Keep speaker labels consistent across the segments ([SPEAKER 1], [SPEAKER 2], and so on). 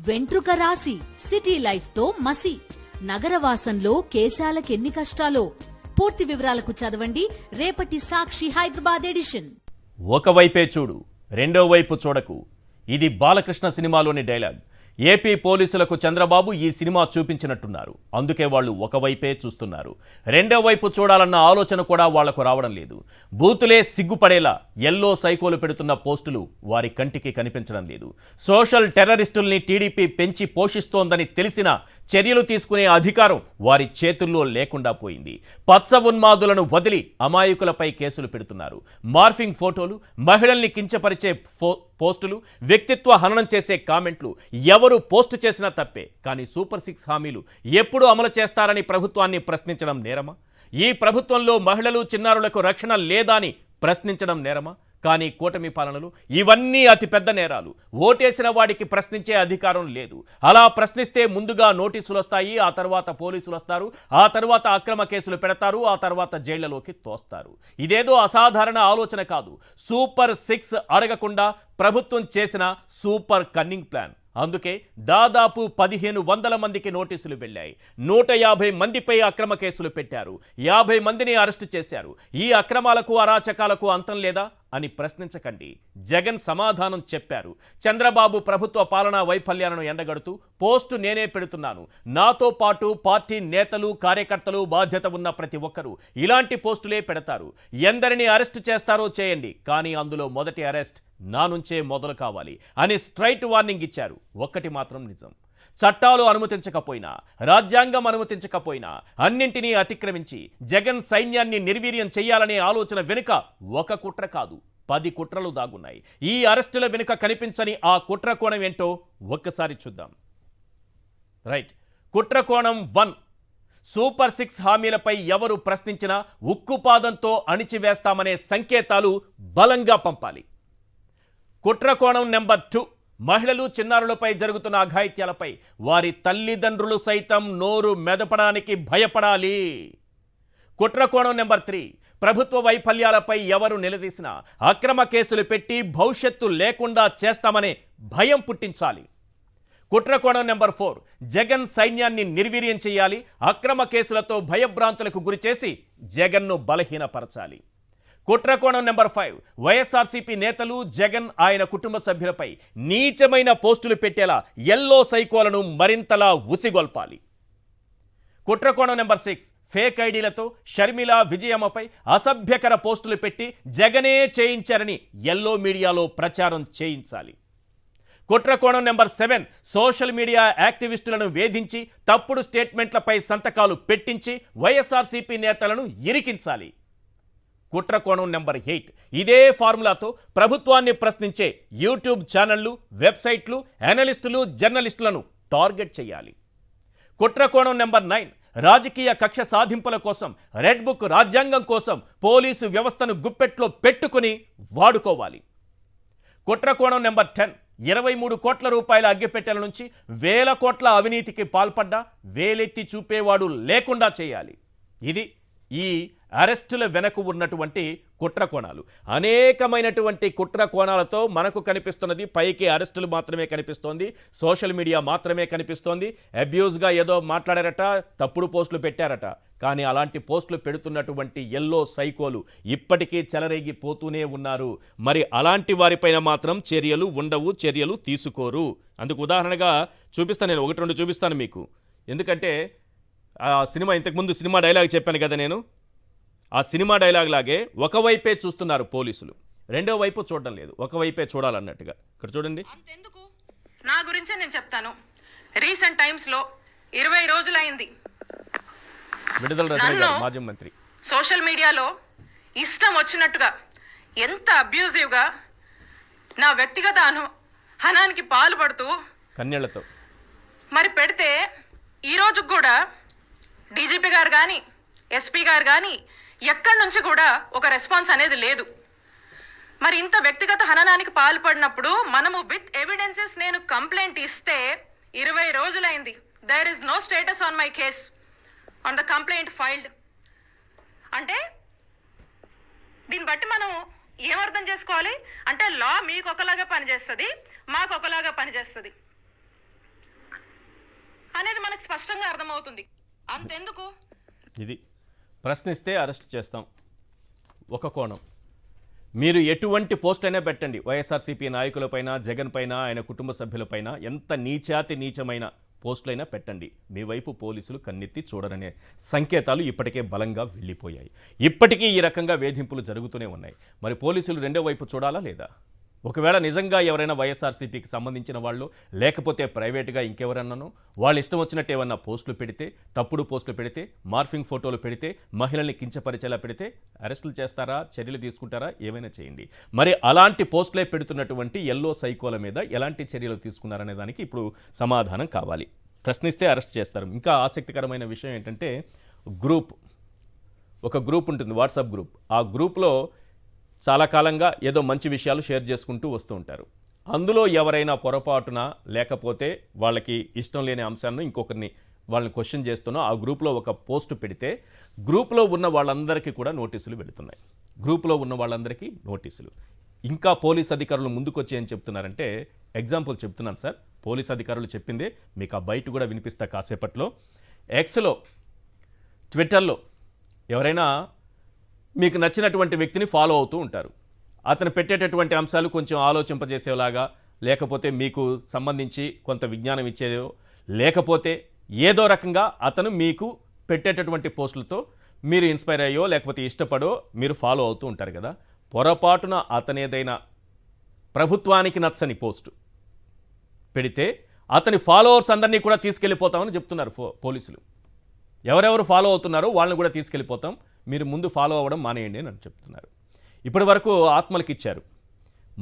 [SPEAKER 1] వెంట్రుక రాసి city life తో మసి నగరవాసంలో కేశాలకెన్ని కష్టాలో. పూర్తి వివరాలకు చదవండి రేపటి సాక్షి హైదరాబాద్ ఎడిషన్.
[SPEAKER 2] ఒకవైపే చూడు రెండో వైపు చూడకు, ఇది బాలకృష్ణ సినిమాలోని డైలాగ్. ఏపీ పోలీసులకు చంద్రబాబు ఈ సినిమా చూపించినట్టున్నారు. అందుకే వాళ్ళు ఒకవైపే చూస్తున్నారు. రెండో వైపు చూడాలన్న ఆలోచన కూడా వాళ్లకు రావడం లేదు. బూతులే సిగ్గుపడేలా ఎల్లో సైకోలు పెడుతున్న పోస్టులు వారి కంటికి కనిపించడం లేదు. సోషల్ టెర్రరిస్టుల్ని టీడీపీ పెంచి పోషిస్తోందని తెలిసిన చర్యలు తీసుకునే అధికారం వారి చేతుల్లో లేకుండా పోయింది. పచ్చ ఉన్మాదులను వదిలి అమాయకులపై కేసులు పెడుతున్నారు. మార్ఫింగ్ ఫోటోలు, మహిళల్ని కించపరిచే పోస్టులు, వ్యక్తిత్వ హననం చేసే కామెంట్లు ఎవరు పోస్టు చేసినా తప్పే. కానీ సూపర్ 6 హామీలు ఎప్పుడు అమలు చేస్తారని ప్రభుత్వాన్ని ప్రశ్నించడం నేరమా? ఈ ప్రభుత్వంలో మహిళలు, చిన్నారులకు రక్షణ లేదా అని ప్రశ్నించడం నేరమా? కానీ కూటమి పాలనలు ఇవన్నీ అతిపెద్ద నేరాలు. ఓటేసిన వాడికి ప్రశ్నించే అధికారం లేదు. అలా ప్రశ్నిస్తే ముందుగా నోటీసులు వస్తాయి, ఆ తర్వాత పోలీసులు వస్తారు, ఆ తర్వాత అక్రమ కేసులు పెడతారు, ఆ తర్వాత జైళ్లలోకి తోస్తారు. ఇదేదో అసాధారణ ఆలోచన కాదు. సూపర్ 6 అడగకుండా ప్రభుత్వం చేసిన సూపర్ కన్నింగ్ ప్లాన్. అందుకే దాదాపు 1500 మందికి నోటీసులు వెళ్ళాయి. 150 మందిపై అక్రమ కేసులు పెట్టారు. 50 మందిని అరెస్టు చేశారు. ఈ అక్రమాలకు, అరాచకాలకు అంతం లేదా అని ప్రశ్నించకండి. జగన్ సమాధానం చెప్పారు. చంద్రబాబు ప్రభుత్వ పాలనా వైఫల్యాలను ఎండగడుతూ పోస్టు నేనే పెడుతున్నాను. నాతో పాటు పార్టీ నేతలు, కార్యకర్తలు, బాధ్యత ఉన్న ప్రతి ఒక్కరూ ఇలాంటి పోస్టులే పెడతారు. ఎందరిని అరెస్టు చేస్తారో చేయండి, కానీ అందులో మొదటి అరెస్ట్ నా నుంచే మొదలు కావాలి అని స్ట్రైట్ వార్నింగ్ ఇచ్చారు. ఒక్కటి మాత్రం నిజం, చట్టాలు అనుమతించకపోయినా, రాజ్యాంగం అనుమతించకపోయినా అన్నింటినీ అతిక్రమించి జగన్ సైన్యాన్ని నిర్వీర్యం చేయాలనే ఆలోచన వెనుక ఒక కుట్ర కాదు, 10 కుట్రలు దాగున్నాయి. ఈ అరెస్టుల వెనుక కనిపించని ఆ కుట్ర కోణం ఏంటో ఒక్కసారి చూద్దాం. రైట్, కుట్ర కోణం 1. సూపర్ 6 హామీలపై ఎవరు ప్రశ్నించినా ఉక్కుపాదంతో అణిచివేస్తామనే సంకేతాలు బలంగా పంపాలి. కుట్ర కోణం నెంబర్ 2. మహిళలు, చిన్నారులపై జరుగుతున్న అఘాయిత్యాలపై వారి తల్లిదండ్రులు సైతం నోరు మెదపడానికి భయపడాలి. కుట్ర కోణం నెంబర్ 3. ప్రభుత్వ వైఫల్యాలపై ఎవరు నిలదీసినా అక్రమ కేసులు పెట్టి భవిష్యత్తు లేకుండా చేస్తామనే భయం పుట్టించాలి. కుట్ర కోణం నెంబర్ 4. జగన్ సైన్యాన్ని నిర్వీర్యం చేయాలి. అక్రమ కేసులతో భయభ్రాంతులకు గురిచేసి జగన్ను బలహీనపరచాలి. కుట్ర కోణం నెంబర్ 5. వైఎస్ఆర్సీపీ నేతలు, జగన్, ఆయన కుటుంబ సభ్యులపై నీచమైన పోస్టులు పెట్టేలా ఎల్లో సైకోలను మరింతలా ఉసిగొల్పాలి. కుట్ర కోణం నెంబర్ 6. ఫేక్ ఐడీలతో షర్మిల, విజయమ్మపై అసభ్యకర పోస్టులు పెట్టి జగనే చేయించారని ఎల్లో మీడియాలో ప్రచారం చేయించాలి. కుట్ర కోణం నెంబర్ 7. సోషల్ మీడియా యాక్టివిస్టులను వేధించి తప్పుడు స్టేట్మెంట్లపై సంతకాలు పెట్టించి వైఎస్ఆర్సీపీ నేతలను ఇరికించాలి. కుట్ర కోణం నెంబర్ 8. ఇదే ఫార్ములాతో ప్రభుత్వాన్ని ప్రశ్నించే యూట్యూబ్ ఛానళ్లు, వెబ్సైట్లు, అనలిస్టులు, జర్నలిస్టులను టార్గెట్ చేయాలి. కుట్ర కోణం నెంబర్ 9. రాజకీయ కక్ష సాధింపుల కోసం, రెడ్ బుక్ రాజ్యాంగం కోసం పోలీసు వ్యవస్థను గుప్పెట్లో పెట్టుకుని వాడుకోవాలి. కుట్ర కోణం నెంబర్ 10. 23 కోట్ల రూపాయల అగ్గిపెట్టెల నుంచి వేల కోట్ల అవినీతికి పాల్పడ్డా వేలెత్తి చూపేవాడు లేకుండా చేయాలి. ఇది ఈ అరెస్టుల వెనక ఉన్నటువంటి కుట్ర కోణాలు. అనేకమైనటువంటి కుట్ర కోణాలతో మనకు కనిపిస్తున్నది పైకి అరెస్టులు మాత్రమే కనిపిస్తోంది, సోషల్ మీడియా మాత్రమే కనిపిస్తోంది. అబ్యూజ్గా ఏదో మాట్లాడారట, తప్పుడు పోస్టులు పెట్టారట. కానీ అలాంటి పోస్టులు పెడుతున్నటువంటి ఎల్లో సైకోలు ఇప్పటికీ చెలరేగిపోతూనే ఉన్నారు. మరి అలాంటి వారిపైన మాత్రం చర్యలు ఉండవు, చర్యలు తీసుకోరు. అందుకు ఉదాహరణగా చూపిస్తాను, నేను 1-2 చూపిస్తాను మీకు. ఎందుకంటే ఆ సినిమా, ఇంతకుముందు సినిమా డైలాగ్ చెప్పాను కదా నేను, ఆ సినిమా డైలాగ్ లాగే ఒకవైపే చూస్తున్నారు పోలీసులు, రెండో వైపు చూడడం లేదు, ఒకవైపే చూడాలన్నట్టుగా. ఇక్కడ చూడండి.
[SPEAKER 3] అంతెందుకు, నా గురించే నేను చెప్తాను. రీసెంట్ టైమ్స్లో 20 రోజులైంది
[SPEAKER 2] విడుదల రజనీ గారు, మాజీ మంత్రి,
[SPEAKER 3] సోషల్ మీడియాలో ఇష్టం వచ్చినట్టుగా, ఎంత అబ్యూజివ్గా నా వ్యక్తిగత హనానికి పాల్పడుతూ
[SPEAKER 2] కన్యళ్లతో
[SPEAKER 3] మరి పెడితే, ఈరోజు కూడా డీజీపీ గారు కానీ, ఎస్పీ గారు కానీ ఎక్కడి నుంచి కూడా ఒక రెస్పాన్స్ అనేది లేదు. మరి ఇంత వ్యక్తిగత హననానికి పాల్పడినప్పుడు మనము విత్ ఎవిడెన్సెస్ నేను కంప్లైంట్ ఇస్తే 20 రోజులైంది. There is no status on my case on the complaint filed. అంటే దీన్ని బట్టి మనం ఏమర్థం చేసుకోవాలి అంటే, లా మీకు ఒకలాగా పనిచేస్తుంది, మాకు ఒకలాగా పనిచేస్తుంది. స్పష్టంగా అర్థమవుతుంది. అంతెందుకు,
[SPEAKER 2] ఇది ప్రశ్నిస్తే అరెస్ట్ చేస్తాం ఒక కోణం. మీరు ఎటువంటి పోస్ట్ అయినా పెట్టండి, వైఎస్ఆర్సీపీ నాయకులపైన, జగన్ పైన, ఆయన కుటుంబ సభ్యులపైన ఎంత నీచాతి నీచమైన పోస్టులైనా పెట్టండి, మీ వైపు పోలీసులు కన్నెత్తి చూడరనే సంకేతాలు ఇప్పటికే బలంగా వెళ్ళిపోయాయి. ఇప్పటికీ ఈ రకంగా వేధింపులు జరుగుతూనే ఉన్నాయి. మరి పోలీసులు రెండో వైపు చూడాలా లేదా? ఒకవేళ నిజంగా ఎవరైనా వైఎస్ఆర్సీపీకి సంబంధించిన వాళ్ళు, లేకపోతే ప్రైవేటుగా ఇంకెవరన్నానో వాళ్ళు ఇష్టం వచ్చినట్టు ఏమన్నా పోస్టులు పెడితే, తప్పుడు పోస్టులు పెడితే, మార్ఫింగ్ ఫోటోలు పెడితే, మహిళల్ని కించపరిచేలా పెడితే అరెస్టులు చేస్తారా, చర్యలు తీసుకుంటారా? ఏమైనా చేయండి. మరి అలాంటి పోస్టులే పెడుతున్నటువంటి ఎల్లో సైకోల మీద ఎలాంటి చర్యలు తీసుకున్నారనే దానికి ఇప్పుడు సమాధానం కావాలి. ప్రశ్నిస్తే అరెస్ట్ చేస్తారు. ఇంకా ఆసక్తికరమైన విషయం ఏంటంటే, ఒక గ్రూప్ ఉంటుంది, వాట్సాప్ గ్రూప్. ఆ గ్రూప్లో చాలా కాలంగా ఏదో మంచి విషయాలు షేర్ చేసుకుంటూ వస్తూ ఉంటారు. అందులో ఎవరైనా పొరపాటున, లేకపోతే వాళ్ళకి ఇష్టం లేని అంశాలను ఇంకొకరిని వాళ్ళని క్వశ్చన్ చేస్తున్నా ఆ గ్రూప్లో ఒక పోస్ట్ పెడితే గ్రూప్లో ఉన్న వాళ్ళందరికీ కూడా నోటీసులు వెళుతున్నాయి. గ్రూప్లో ఉన్న వాళ్ళందరికీ నోటీసులు. ఇంకా పోలీస్ అధికారులు ముందుకొచ్చి ఏం చెప్తున్నారంటే, ఎగ్జాంపుల్ చెప్తున్నాను సార్, పోలీస్ అధికారులు చెప్పిందే మీకు ఆ బయట కూడా వినిపిస్తా కాసేపట్లో. ఎక్స్లో, ట్విట్టర్లో ఎవరైనా మీకు నచ్చినటువంటి వ్యక్తిని ఫాలో అవుతూ ఉంటారు. అతను పెట్టేటటువంటి అంశాలు కొంచెం ఆలోచింపజేసేలాగా, లేకపోతే మీకు సంబంధించి కొంత విజ్ఞానం ఇచ్చేదో, లేకపోతే ఏదో రకంగా అతను మీకు పెట్టేటటువంటి పోస్టులతో మీరు ఇన్స్పైర్ అయ్యో లేకపోతే ఇష్టపడో మీరు ఫాలో అవుతూ ఉంటారు కదా. పొరపాటున అతను ఏదైనా ప్రభుత్వానికి నచ్చని పోస్టు పెడితే అతని ఫాలోవర్స్ అందరినీ కూడా తీసుకెళ్ళిపోతామని చెప్తున్నారు పోలీసులు. ఎవరెవరు ఫాలో అవుతున్నారో వాళ్ళని కూడా తీసుకెళ్ళిపోతాం, మీరు ముందు ఫాలో అవ్వడం మానేయండి అని చెప్తున్నారు. ఇప్పటి వరకు ఆత్మలకు ఇచ్చారు,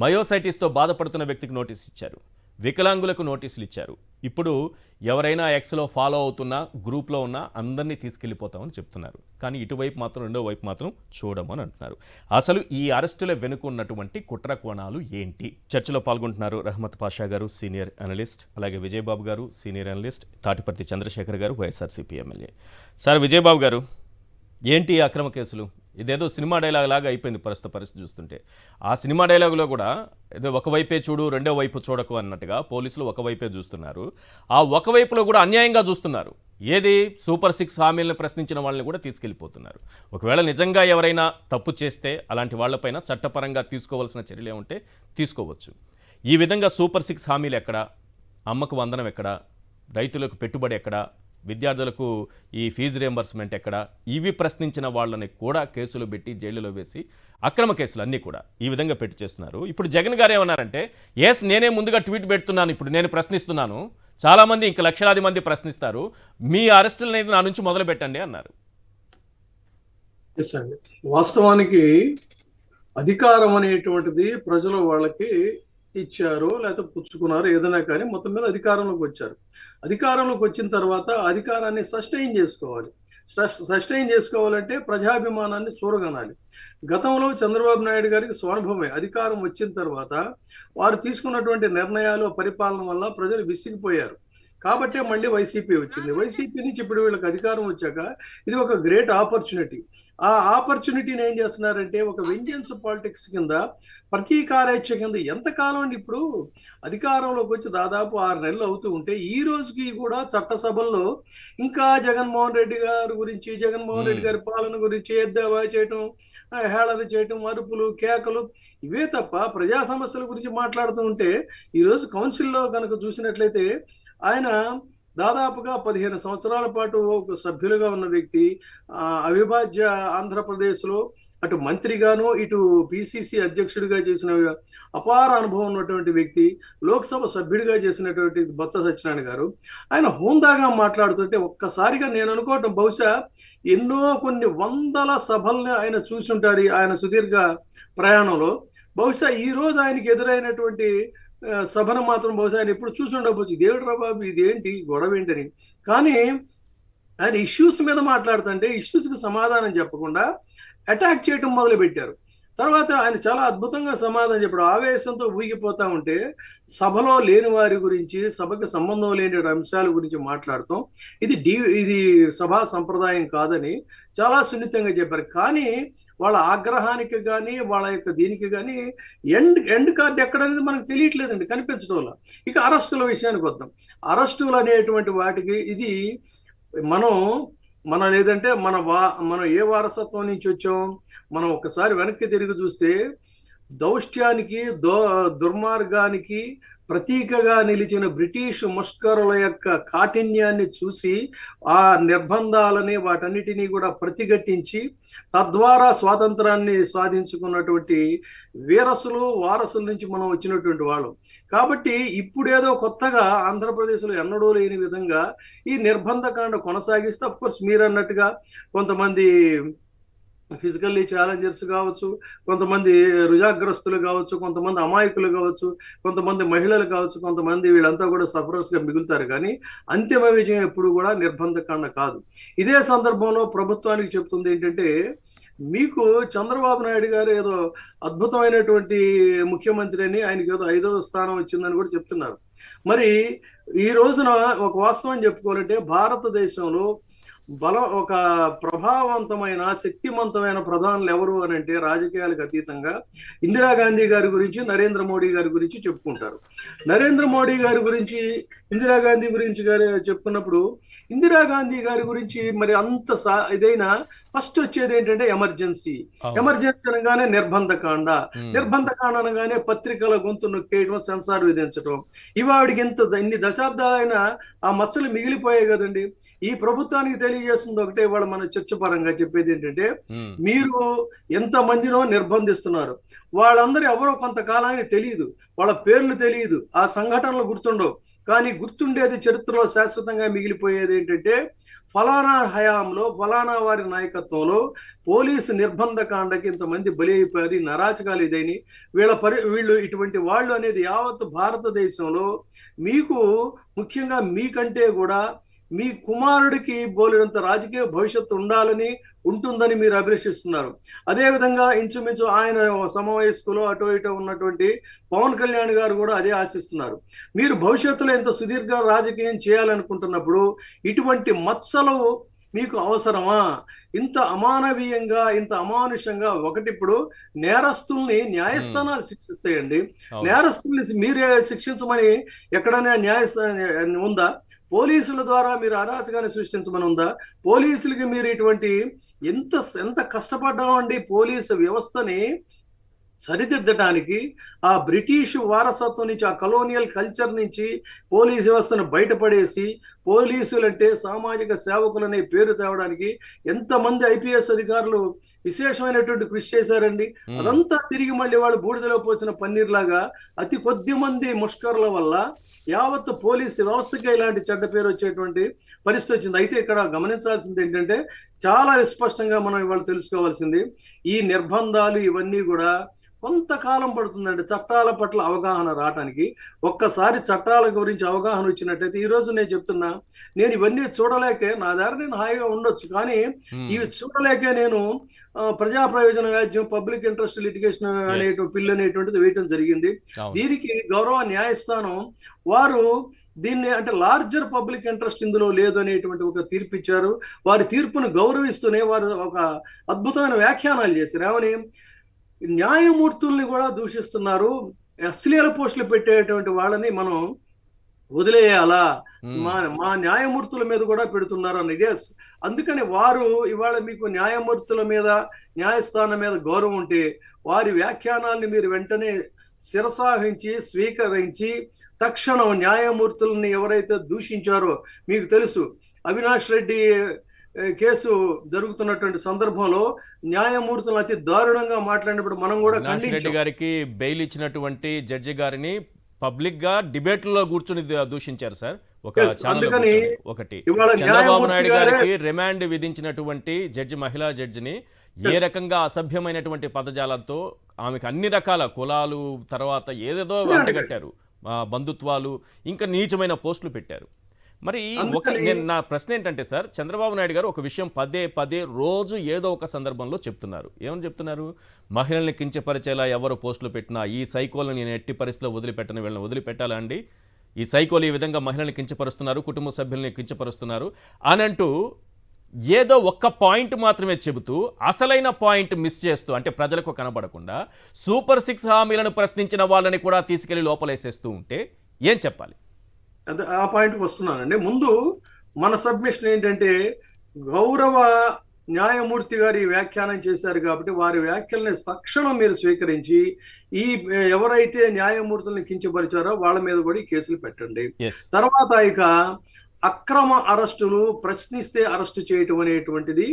[SPEAKER 2] మయోసైటిస్తో బాధపడుతున్న వ్యక్తికి నోటీస్ ఇచ్చారు, వికలాంగులకు నోటీసులు ఇచ్చారు. ఇప్పుడు ఎవరైనా ఎక్స్లో ఫాలో అవుతున్నా, గ్రూప్లో ఉన్నా అందరినీ తీసుకెళ్ళిపోతామని చెప్తున్నారు. కానీ ఇటువైపు మాత్రం, రెండో వైపు మాత్రం చూడమని అంటున్నారు. అసలు ఈ అరెస్టుల వెనుక ఉన్నటువంటి కుట్ర కోణాలు ఏంటి? చర్చలో పాల్గొంటున్నారు రహమత్ పాషా గారు, సీనియర్ అనలిస్ట్, అలాగే విజయబాబు గారు, సీనియర్ అనలిస్ట్, తాటిపర్తి చంద్రశేఖర్ గారు, వైఎస్ఆర్సీపీ ఎమ్మెల్యే. సార్ విజయబాబు గారు, ఏంటి అక్రమ కేసులు? ఇదేదో సినిమా డైలాగ్ లాగా అయిపోయింది ప్రస్తుత పరిస్థితి చూస్తుంటే. ఆ సినిమా డైలాగులో కూడా ఏదో ఒకవైపే చూడు, రెండో వైపు చూడకు అన్నట్టుగా పోలీసులు ఒకవైపే చూస్తున్నారు. ఆ ఒకవైపులో కూడా అన్యాయంగా చూస్తున్నారు. ఏది సూపర్ 6 హామీలను ప్రశ్నించిన వాళ్ళని కూడా తీసుకెళ్ళిపోతున్నారు. ఒకవేళ నిజంగా ఎవరైనా తప్పు చేస్తే అలాంటి వాళ్ళపైన చట్టపరంగా తీసుకోవాల్సిన చర్యలు ఏముంటే తీసుకోవచ్చు. ఈ విధంగా సూపర్ 6 హామీలు ఎక్కడ, అమ్మకు వందనం ఎక్కడ, రైతులకు పెట్టుబడి ఎక్కడ, విద్యార్థులకు ఈ ఫీజు రియంబర్స్మెంట్ ఎక్కడ, ఇవి ప్రశ్నించిన వాళ్ళని కూడా కేసులు పెట్టి జైలులో వేసి అక్రమ కేసులు అన్నీ కూడా ఈ విధంగా పెట్టి చేస్తున్నారు. ఇప్పుడు జగన్ గారు ఏమన్నారంటే, ఎస్ నేనే ముందుగా ట్వీట్ పెడుతున్నాను, ఇప్పుడు నేను ప్రశ్నిస్తున్నాను, చాలామంది ఇంకా లక్షలాది మంది ప్రశ్నిస్తారు, మీ అరెస్టులు అనేది నా నుంచి మొదలు పెట్టండి అన్నారు.
[SPEAKER 4] వాస్తవానికి అధికారం అనేటువంటిది ప్రజలు వాళ్ళకి ఇచ్చారు, లేకపోతే పుచ్చుకున్నారు, ఏదైనా కానీ మొత్తం మీద అధికారంలోకి వచ్చారు. అధికారంలోకి వచ్చిన తర్వాత అధికారాన్ని సస్టైన్ చేసుకోవాలి. సస్టైన్ చేసుకోవాలంటే ప్రజాభిమానాన్ని చూరగనాలి. గతంలో చంద్రబాబు నాయుడు గారికి స్వానుభవమే. అధికారం వచ్చిన తర్వాత వారు తీసుకున్నటువంటి నిర్ణయాలు, పరిపాలన వల్ల ప్రజలు విసిగిపోయారు. కాబట్టే మళ్ళీ వైసీపీ వచ్చింది. వైసీపీ నుంచి ఇప్పుడు వీళ్ళకి అధికారం వచ్చాక ఇది ఒక గ్రేట్ ఆపర్చునిటీ. ఆ ఆపర్చునిటీని ఏం చేస్తున్నారంటే ఒక వెంజెన్స్ పాలిటిక్స్ కింద, ప్రతీకారేచ్ఛ కింద ఎంతకాలం అండి. ఇప్పుడు అధికారంలోకి వచ్చి దాదాపు 6 నెలలు అవుతూ ఉంటే ఈ రోజుకి కూడా చట్టసభల్లో ఇంకా జగన్మోహన్ రెడ్డి గారి గురించి, జగన్మోహన్ రెడ్డి గారి పాలన గురించి ఎద్దేవా చేయటం, హేళన చేయటం, అరుపులు, కేకలు, ఇవే తప్ప ప్రజా సమస్యల గురించి మాట్లాడుతూ ఉంటే, ఈరోజు కౌన్సిల్లో కనుక చూసినట్లయితే ఆయన దాదాపుగా 15 సంవత్సరాల పాటు ఒక సభ్యులుగా ఉన్న వ్యక్తి, అవిభాజ్య ఆంధ్రప్రదేశ్లో అటు మంత్రిగాను, ఇటు పిసిసి అధ్యక్షుడిగా చేసిన అపార అనుభవం ఉన్నటువంటి వ్యక్తి, లోక్సభ సభ్యుడిగా చేసినటువంటి బొత్స సత్యనారాయణ గారు, ఆయన హోందాగా మాట్లాడుతుంటే ఒక్కసారిగా నేను అనుకోవటం, బహుశా కొన్ని వందల సభల్ని ఆయన చూసుంటాడు ఆయన సుదీర్ఘ ప్రయాణంలో. బహుశా ఈ రోజు ఆయనకి ఎదురైనటువంటి సభను మాత్రం బహుశా ఆయన ఎప్పుడు చూసి ఉండకపోవచ్చు. దేవుడు బాబు ఇదేంటి గొడవ ఏంటని. కానీ ఆయన ఇష్యూస్ మీద మాట్లాడుతుంటే ఇష్యూస్కి సమాధానం చెప్పకుండా అటాక్ చేయటం మొదలు పెట్టారు. తర్వాత ఆయన చాలా అద్భుతంగా సమాధానం చెప్పాడు. ఆవేశంతో ఊగిపోతా ఉంటే సభలో లేని వారి గురించి, సభకి సంబంధం లేని అంశాల గురించి మాట్లాడతాం, ఇది సభా సంప్రదాయం కాదని చాలా సున్నితంగా చెప్పారు. కానీ వాళ్ళ ఆగ్రహానికి కానీ వాళ్ళ యొక్క దీనికి కానీ ఎండ్ కార్డ్ ఎక్కడనేది మనకు తెలియట్లేదండి, కనిపించడం. ఇక అరెస్టుల విషయానికి వద్దాం. అరెస్టులు అనేటువంటి వాటికి ఇది మనం లేదంటే మనం ఏ వారసత్వం నుంచి వచ్చాం, మనం ఒకసారి వెనక్కి తిరిగి చూస్తే దౌష్ట్యానికి దుర్మార్గానికి ప్రతీకగా నిలిచిన బ్రిటిష్ ముష్కరుల యొక్క కాఠిన్యాన్ని చూసి ఆ నిర్బంధాలని వాటన్నిటినీ కూడా ప్రతిఘటించి తద్వారా స్వాతంత్రాన్ని సాధించుకున్నటువంటి వారసుల నుంచి మనం వచ్చినటువంటి వాళ్ళం. కాబట్టి ఇప్పుడేదో కొత్తగా ఆంధ్రప్రదేశ్లో ఎన్నడూ లేని విధంగా ఈ నిర్బంధకాండ కొనసాగిస్తే, అఫ్కోర్స్ మీరు అన్నట్టుగా కొంతమంది ఫిజికల్లీ ఛాలెంజర్స్ కావచ్చు, కొంతమంది రుజాగ్రస్తులు కావచ్చు, కొంతమంది అమాయకులు కావచ్చు, కొంతమంది మహిళలు కావచ్చు, కొంతమంది వీళ్ళంతా కూడా సఫరర్స్గా మిగులుతారు. కానీ అంతిమ విజయం ఎప్పుడు కూడా నిర్బంధకాండ కాదు. ఇదే సందర్భంలో ప్రభుత్వానికి చెప్తుంది ఏంటంటే, మీకు చంద్రబాబు నాయుడు గారు ఏదో అద్భుతమైనటువంటి ముఖ్యమంత్రి అని, ఆయనకి ఏదో 5వ స్థానం వచ్చిందని కూడా చెప్తున్నారు. మరి ఈ రోజున ఒక వాస్తవం చెప్పుకోవాలంటే, భారతదేశంలో ఒక ప్రభావవంతమైన శక్తివంతమైన ప్రధానులు ఎవరు అని అంటే, రాజకీయాలకు అతీతంగా ఇందిరాగాంధీ గారి గురించి, నరేంద్ర మోడీ గారి గురించి చెప్పుకుంటారు. నరేంద్ర మోడీ గారి గురించి, ఇందిరాగాంధీ గురించి గారు చెప్పుకున్నప్పుడు, ఇందిరాగాంధీ గారి గురించి మరి అంత ఇదైనా ఫస్ట్ వచ్చేది ఏంటంటే ఎమర్జెన్సీ అనగానే నిర్బంధకాండ అనగానే పత్రికల గొంతు నొక్కేయడం, సెన్సార్ విధించడం. ఇవాడికి ఇన్ని దశాబ్దాలైన ఆ మచ్చలు మిగిలిపోయాయి కదండి. ఈ ప్రభుత్వానికి తెలియజేస్తుంది ఒకటే, వాళ్ళ మన చర్చ పరంగా చెప్పేది ఏంటంటే, మీరు ఎంత మందినో నిర్బంధిస్తున్నారు, వాళ్ళందరూ ఎవరో కొంతకాలానికి తెలియదు, వాళ్ళ పేర్లు తెలియదు, ఆ సంఘటనలు గుర్తుండవు. కానీ గుర్తుండేది, చరిత్రలో శాశ్వతంగా మిగిలిపోయేది ఏంటంటే, ఫలానా హయాంలో ఫలానా వారి నాయకత్వంలో పోలీసు నిర్బంధకాండకి ఇంతమంది బలి అయిపోయారు, నరాచకాలు ఇదని వీళ్ళు ఇటువంటి వాళ్ళు అనేది యావత్ భారతదేశంలో మీకు, ముఖ్యంగా మీకంటే కూడా మీ కుమారుడికి బోలినంత రాజకీయ భవిష్యత్తు ఉంటుందని మీరు అభిలషిస్తున్నారు. అదేవిధంగా ఇంచుమించు ఆయన సమవయస్కులో అటో ఇటో ఉన్నటువంటి పవన్ కళ్యాణ్ గారు కూడా అదే ఆశిస్తున్నారు. మీరు భవిష్యత్తులో ఇంత సుదీర్ఘ రాజకీయం చేయాలనుకుంటున్నప్పుడు ఇటువంటి మత్సలు మీకు అవసరమా? ఇంత అమానవీయంగా, ఇంత అమానుషంగా, ఇప్పుడు నేరస్తుల్ని న్యాయస్థానాలు శిక్షిస్తాయండి. నేరస్తుల్ని మీరే శిక్షించమని ఎక్కడైనా న్యాయస్థానం ఉందా? పోలీసుల ద్వారా మీరు అరాచకాన్ని సృష్టించమని ఉందా? పోలీసులకి మీరు ఇటువంటి ఎంత కష్టపడ్డామండి పోలీసు వ్యవస్థని సరిదిద్దడానికి. ఆ బ్రిటిష్ వారసత్వం నుంచి, ఆ కలోనియల్ కల్చర్ నుంచి పోలీసు వ్యవస్థను బయటపడేసి పోలీసులంటే సామాజిక సేవకులనే పేరు తేవడానికి ఎంతమంది ఐపీఎస్ అధికారులు విశేషమైనటువంటి కృషి చేశారండి. అదంతా తిరిగి మళ్ళీ వాళ్ళు బూడిదలో పోసిన పన్నీర్లాగా అతి కొద్ది మంది ముష్కరుల వల్ల యావత్ పోలీసు వ్యవస్థకే ఇలాంటి చెడ్డ పేరు వచ్చేటువంటి పరిస్థితి వచ్చింది. అయితే ఇక్కడ గమనించాల్సింది ఏంటంటే, చాలా విస్పష్టంగా మనం ఇవాళ తెలుసుకోవాల్సింది, ఈ నిర్బంధాలు ఇవన్నీ కూడా కొంతకాలం పడుతుందండి చట్టాల పట్ల అవగాహన రావడానికి. ఒక్కసారి చట్టాల గురించి అవగాహన వచ్చినట్టయితే, ఈ రోజు నేను చెప్తున్నా, నేను ఇవన్నీ చూడలేకే, నా దారి నేను హాయిగా ఉండొచ్చు, కానీ ఇవి చూడలేకే నేను ప్రజా ప్రయోజన వ్యాజ్యం, పబ్లిక్ ఇంట్రెస్ట్ లిటిగేషన్ బిల్ అనేటువంటిది వేయటం జరిగింది. దీనికి గౌరవ న్యాయస్థానం వారు దీన్ని అంటే లార్జర్ పబ్లిక్ ఇంట్రెస్ట్ ఇందులో లేదు అనేటువంటి ఒక తీర్పు ఇచ్చారు. వారి తీర్పును గౌరవిస్తూనే వారు ఒక అద్భుతమైన వ్యాఖ్యానాలు చేశారు. ఏమని, న్యాయమూర్తుల్ని కూడా దూషిస్తున్నారు, అశ్లీల పోస్టులు పెట్టేటువంటి వాళ్ళని మనం వదిలేయాలా, మా న్యాయమూర్తుల మీద కూడా పెడుతున్నారు అని. అందుకని వారు ఇవాళ మీకు న్యాయమూర్తుల మీద, న్యాయస్థానం మీద గౌరవం ఉంటే వారి వ్యాఖ్యానాల్ని మీరు వెంటనే శిరసాహించి స్వీకరించి తక్షణం న్యాయమూర్తులని ఎవరైతే దూషించారో, మీకు తెలుసు అవినాష్ రెడ్డి కేసు జరుగుతున్నటువంటి సందర్భంలో న్యాయమూర్తులు అతి దారుణంగా మాట్లాడినప్పుడు మనం కూడా
[SPEAKER 2] రెడ్డి గారికి బెయిల్ ఇచ్చినటువంటి జడ్జి గారిని పబ్లిక్ గా డిబేట్లో కూర్చొని దూషించారు సార్. ఒకటి చంద్రబాబు నాయుడు గారికి రిమాండ్ విధించినటువంటి జడ్జి, మహిళా జడ్జిని ఏ రకంగా అసభ్యమైనటువంటి పదజాలంతో ఆమెకు అన్ని రకాల కులాలు, తర్వాత ఏదేదో అంటగట్టారు, బంధుత్వాలు, ఇంకా నీచమైన పోస్టులు పెట్టారు. మరి నా ప్రశ్న ఏంటంటే సార్, చంద్రబాబు నాయుడు గారు ఒక విషయం పదే రోజు ఏదో ఒక సందర్భంలో చెప్తున్నారు. ఏమని చెప్తున్నారు? మహిళల్ని కించపరిచేలా ఎవరు పోస్టులు పెట్టినా ఈ సైకోలను నేను ఎట్టి పరిస్థితిలో వదిలిపెట్టను, వీళ్ళని వదిలిపెట్టాలా అండి, ఈ సైకోలు ఈ విధంగా మహిళల్ని కించపరుస్తున్నారు, కుటుంబ సభ్యుల్ని కించపరుస్తున్నారు అని అంటూ ఏదో ఒక్క పాయింట్ మాత్రమే చెబుతూ అసలైన పాయింట్ మిస్ చేస్తూ, అంటే ప్రజలకు కనబడకుండా సూపర్ 6 హామీలను ప్రశ్నించిన వాళ్ళని కూడా తీసుకెళ్లి లోపలేసేస్తూ ఉంటే ఏం చెప్పాలి?
[SPEAKER 4] అదే ఆ పాయింట్కి వస్తున్నానండి. ముందు మన సబ్మిషన్ ఏంటంటే, గౌరవ న్యాయమూర్తి గారు ఈ వ్యాఖ్యానం చేశారు కాబట్టి వారి వ్యాఖ్యల్ని తక్షణం మీరు స్వీకరించి ఈ ఎవరైతే న్యాయమూర్తులను కించపరిచారో వాళ్ళ మీద కూడా ఈ కేసులు పెట్టండి. తర్వాత ఇక అక్రమ అరెస్టులు, ప్రశ్నిస్తే అరెస్టు చేయటం అనేటువంటిది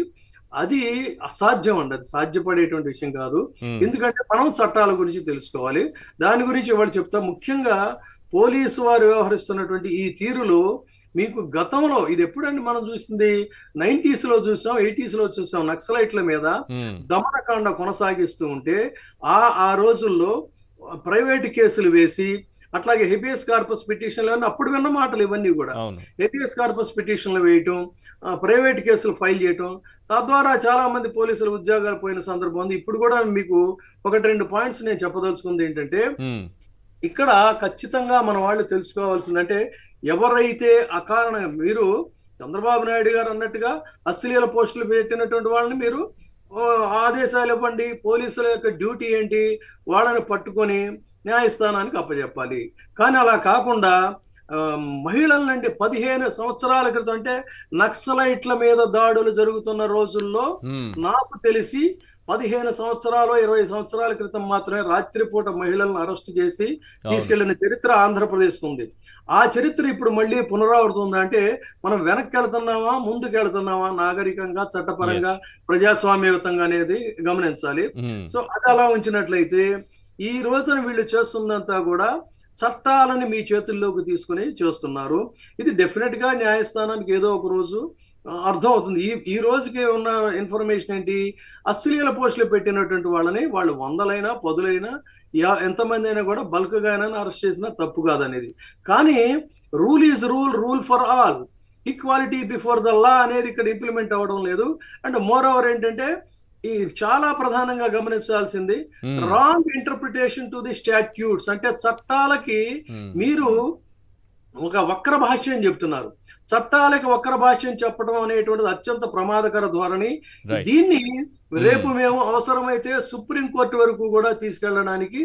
[SPEAKER 4] అది అసాధ్యం అండి. అది సాధ్యపడేటువంటి విషయం కాదు. ఎందుకంటే మనం చట్టాల గురించి తెలుసుకోవాలి. దాని గురించి వాళ్ళు చెప్తా. ముఖ్యంగా పోలీసు వారు వ్యవహరిస్తున్నటువంటి ఈ తీరులో మీకు గతంలో ఇది ఎప్పుడండి మనం చూసింది? 90s లో చూసాం, 80s లో చూసాం. నక్సలైట్ల మీద దమనకాండ కొనసాగిస్తూ ఉంటే ఆ రోజుల్లో ప్రైవేట్ కేసులు వేసి, అట్లాగే హెబియస్ కార్పస్ పిటిషన్లు అని అప్పుడు విన్న మాటలు ఇవన్నీ కూడా. హెబియస్ కార్పస్ పిటిషన్లు వేయటం, ప్రైవేట్ కేసులు ఫైల్ చేయటం, తద్వారా చాలా మంది పోలీసులు ఉద్యోగాలు పోయిన సందర్భం ఉంది. ఇప్పుడు కూడా మీకు 1-2 పాయింట్స్ నేను చెప్పదలుచుకుంది ఏంటంటే, ఇక్కడ ఖచ్చితంగా మన వాళ్ళు తెలుసుకోవాల్సిందంటే, ఎవరైతే అకారణంగా మీరు చంద్రబాబు నాయుడు గారు అన్నట్టుగా అశ్లీల పోస్టులు పెట్టినటువంటి వాళ్ళని మీరు ఆదేశాలు ఇవ్వండి. పోలీసుల యొక్క డ్యూటీ ఏంటి? వాళ్ళని పట్టుకొని న్యాయస్థానానికి అప్పచెప్పాలి. కానీ అలా కాకుండా మహిళలంటే 15 సంవత్సరాల క్రితం, అంటే నక్సలైట్ల మీద దాడులు జరుగుతున్న రోజుల్లో నాకు తెలిసి 15 సంవత్సరాలు 20 సంవత్సరాల క్రితం మాత్రమే రాత్రిపూట మహిళలను అరెస్ట్ చేసి తీసుకెళ్లిన చరిత్ర ఆంధ్రప్రదేశ్ ఉంది. ఆ చరిత్ర ఇప్పుడు మళ్ళీ పునరావృతం అంటే మనం వెనక్కి వెళ్తున్నామా, ముందుకు వెళ్తున్నామా, నాగరికంగా, చట్టపరంగా, ప్రజాస్వామ్యయుతంగా అనేది గమనించాలి. సో అది అలా ఉంచినట్లయితే ఈ రోజున వీళ్ళు చేస్తున్నంతా కూడా చట్టాలని మీ చేతుల్లోకి తీసుకుని చేస్తున్నారు. ఇది డెఫినెట్ గా న్యాయస్థానానికి ఏదో ఒక రోజు అర్థం అవుతుంది. ఈ రోజుకి ఉన్న ఇన్ఫర్మేషన్ ఏంటి? అశ్లీల పోస్టులు పెట్టినటువంటి వాళ్ళని వాళ్ళు 100లైనా 10లైనా ఎంతమంది అయినా కూడా బల్క్ గా అయినా అరెస్ట్ చేసినా తప్పు కాదనేది. కానీ rule is rule for all, equality before the law అనేది ఇక్కడ ఇంప్లిమెంట్ అవ్వడం లేదు. అండ్ మోర్ ఓవర్ ఏంటంటే, ఈ చాలా ప్రధానంగా గమనించాల్సింది wrong interpretation to the statutes. అంటే చట్టాలకి మీరు ఒక వక్ర భాష్యం చెప్తున్నారు. చట్టాలకి వక్ర భాష్యం చెప్పడం అనేటువంటిది అత్యంత ప్రమాదకర ధోరణి. దీన్ని రేపు మేము అవసరమైతే సుప్రీంకోర్టు వరకు కూడా తీసుకెళ్లడానికి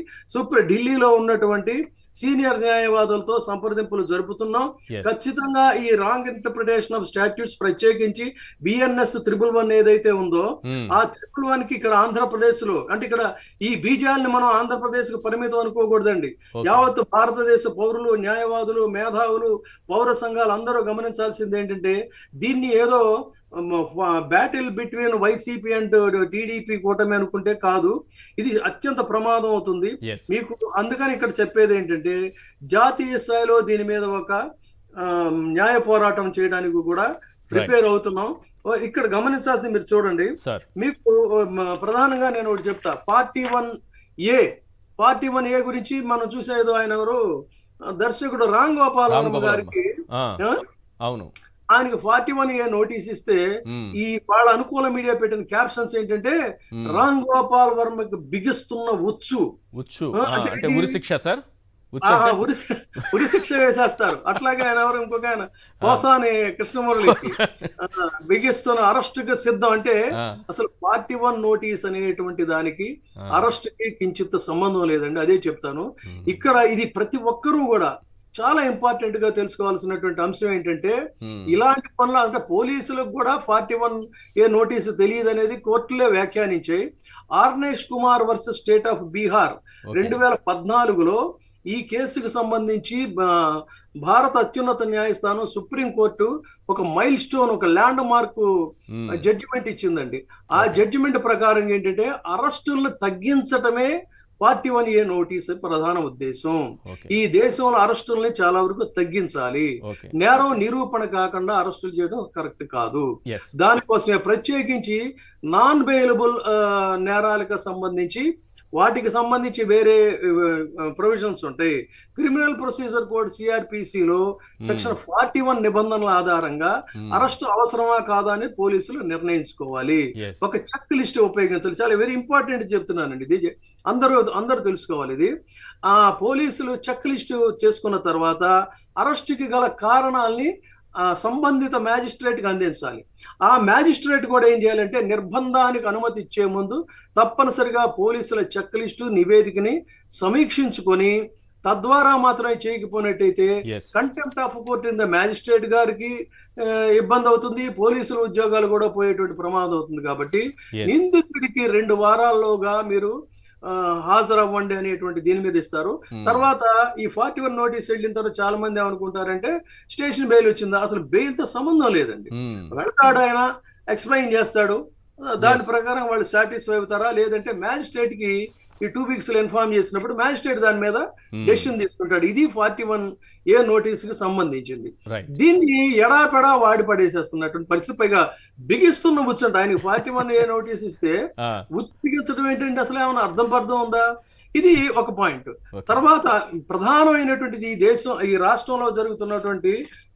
[SPEAKER 4] ఢిల్లీలో ఉన్నటువంటి సీనియర్ న్యాయవాదులతో సంప్రదింపులు జరుపుతున్నాం. ఖచ్చితంగా ఈ రాంగ్ ఇంటర్ప్రిటేషన్ ఆఫ్ స్టాట్యూట్స్, ప్రత్యేకించి BNS 111 ఏదైతే ఉందో ఆ 111 కి ఇక్కడ ఆంధ్రప్రదేశ్ లో, అంటే ఇక్కడ ఈ బీజాలని మనం ఆంధ్రప్రదేశ్ కు పరిమితం అనుకోకూడదండి. యావత్ భారతదేశ పౌరులు, న్యాయవాదులు, మేధావులు, పౌర సంఘాలు అందరూ గమనించాల్సింది ఏంటంటే, దీన్ని ఏదో battle between YCP and TDP కూటమి అనుకుంటే కాదు. ఇది అత్యంత ప్రమాదం అవుతుంది మీకు. అందుకని ఇక్కడ చెప్పేది ఏంటంటే, జాతీయ స్థాయిలో దీని మీద ఒక న్యాయ పోరాటం చేయడానికి కూడా ప్రిపేర్ అవుతున్నాం. ఇక్కడ గమనించాల్సింది మీరు చూడండి. మీకు ప్రధానంగా నేను ఒకటి చెప్తా. 41A గురించి మనం చూసేది, ఆయన ఎవరు దర్శకుడు రామ్ గోపాల్ వర్మ గారికి,
[SPEAKER 2] అవును,
[SPEAKER 4] ఆయనకి 41A నోటీస్ ఇస్తే ఈ వాళ్ళ అనుకూల మీడియా పెట్టిన క్యాప్షన్స్ ఏంటంటే, రామ్ గోపాల్ వర్మకి బిగిస్తున్న ఉచ్చు
[SPEAKER 2] అంటే ఉరి శిక్ష సార్,
[SPEAKER 4] ఉరి శిక్ష వేసేస్తారు. అట్లాగే ఆయన ఎవరు ఇంకొక ఆయన పోసాని కృష్ణమురళికి బిగిస్తున్న అరెస్టుకి సిద్ధం. అంటే అసలు 41 నోటీస్ అనేటువంటి దానికి అరెస్ట్ కి కించిత్ సంబంధం లేదండి. అదే చెప్తాను. ఇక్కడ ఇది ప్రతి ఒక్కరూ కూడా చాలా ఇంపార్టెంట్ గా తెలుసుకోవాల్సినటువంటి అంశం ఏంటంటే, ఇలాంటి పనులు అంటే పోలీసులకు కూడా 41A నోటీసు తెలియదు అనేది కోర్టులే వ్యాఖ్యానించాయి. Arnesh Kumar versus state of Bihar 2014లో ఈ కేసుకు సంబంధించి భారత అత్యున్నత న్యాయస్థానం సుప్రీంకోర్టు ఒక మైల్ స్టోన్, ఒక ల్యాండ్ మార్క్ జడ్జిమెంట్ ఇచ్చిందండి. ఆ జడ్జిమెంట్ ప్రకారం ఏంటంటే, అరెస్టులను తగ్గించటమే 41A నోటీస్ ప్రధాన ఉద్దేశం. ఈ దేశంలో అరెస్టుల్ని చాలా వరకు తగ్గించాలి. నేరం నిరూపణ కాకుండా అరెస్టులు చేయడం కరెక్ట్ కాదు. దానికోసమే ప్రత్యేకించి నాన్ బెయిలబుల్ నేరాలకు సంబంధించి వాటికి సంబంధించి వేరే ప్రొవిజన్స్ ఉంటాయి. క్రిమినల్ ప్రొసీజర్ కోడ్ CRPCలో సెక్షన్ 41 నిబంధనల ఆధారంగా అరెస్ట్ అవసరమా కాదా అని పోలీసులు నిర్ణయించుకోవాలి. ఒక చెక్ లిస్ట్ ఉపయోగించాలి. చాలా వెరీ ఇంపార్టెంట్ చెప్తున్నానండి. ఇది అందరూ తెలుసుకోవాలి. ఇది పోలీసులు చెక్ లిస్ట్ చేసుకున్న తర్వాత అరెస్టుకి గల కారణాలని ఆ సంబంధిత మ్యాజిస్ట్రేట్కి అందించాలి. ఆ మ్యాజిస్ట్రేట్ కూడా ఏం చేయాలంటే నిర్బంధానికి అనుమతి ఇచ్చే ముందు తప్పనిసరిగా పోలీసుల చెక్ లిస్టు నివేదికని సమీక్షించుకొని తద్వారా మాత్రమే చేయకపోయినట్టయితే
[SPEAKER 2] Yes.
[SPEAKER 4] Contempt of court in the magistrate గారికి ఇబ్బంది అవుతుంది, పోలీసుల ఉద్యోగాలు కూడా పోయేటువంటి ప్రమాదం అవుతుంది. కాబట్టి
[SPEAKER 2] Yes.
[SPEAKER 4] నిందితుడికి 2 వారాల్లోగా మీరు హాజరవ్వండి అనేటువంటి దీని మీద ఇస్తారు. తర్వాత ఈ 41 నోటీస్ వెళ్ళిన తర్వాత చాలా మంది ఏమనుకుంటారంటే స్టేషన్ బెయిల్ వచ్చిందా? అసలు బెయిల్ తో సంబంధం లేదండి. వెళ్తాడు, ఆయన ఎక్స్ప్లెయిన్ చేస్తాడు, దాని ప్రకారం వాళ్ళు సాటిస్ఫై అవుతారా లేదంటే మ్యాజిస్ట్రేట్ కి ఈ 2 వీక్స్ లో ఇన్ఫార్మ్ చేసినప్పుడు మ్యాజిస్ట్రేట్ దాని మీద డెసిషన్ తీసుకుంటాడు. ఇది 41A నోటీస్ కి సంబంధించింది. దీన్ని ఎడాపెడా వాడి పడేసేస్తున్నటువంటి పరిస్థితి, పైగా బిగిస్తున్న ముచ్చంట. ఆయనకి 41A నోటీస్ ఇస్తే బిగించడం ఏంటంటే అసలు ఏమైనా అర్థం పర్థం ఉందా? ఇది ఒక పాయింట్. తర్వాత ప్రధానమైనటువంటిది ఈ రాష్ట్రంలో జరుగుతున్నటువంటి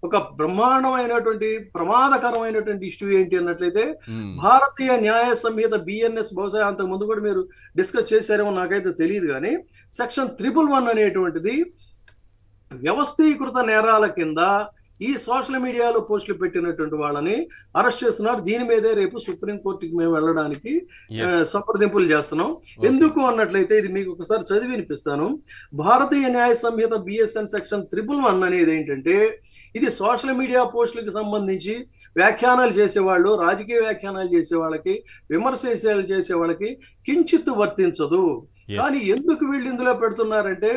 [SPEAKER 4] ఒక బ్రహ్మాండమైనటువంటి ప్రమాదకరమైనటువంటి ఇష్యూ ఏంటి అన్నట్లయితే భారతీయ న్యాయ సంహిత BNS, బహుశా అంతకు ముందు కూడా మీరు డిస్కస్ చేశారేమో నాకైతే తెలియదు, కానీ సెక్షన్ 111 అనేటువంటిది వ్యవస్థీకృత నేరాల కింద ఈ సోషల్ మీడియాలో పోస్టులు పెట్టినటువంటి వాళ్ళని అరెస్ట్ చేస్తున్నారు. దీని మీదే రేపు సుప్రీంకోర్టుకి మేము వెళ్ళడానికి సంప్రదింపులు చేస్తున్నాం. ఎందుకు అన్నట్లయితే ఇది మీకు ఒకసారి చదివి వినిపిస్తాను. భారతీయ న్యాయ సంహిత BSN సెక్షన్ 111 అనేది ఏంటంటే ఇది సోషల్ మీడియా పోస్టులకు సంబంధించి వ్యాఖ్యానాలు చేసేవాళ్ళు, రాజకీయ వ్యాఖ్యానాలు చేసే వాళ్ళకి, విమర్శలు చేసే వాళ్ళకి కించిత్తు వర్తించదు. కానీ ఎందుకు వీళ్ళు ఇందులో పెడుతున్నారంటే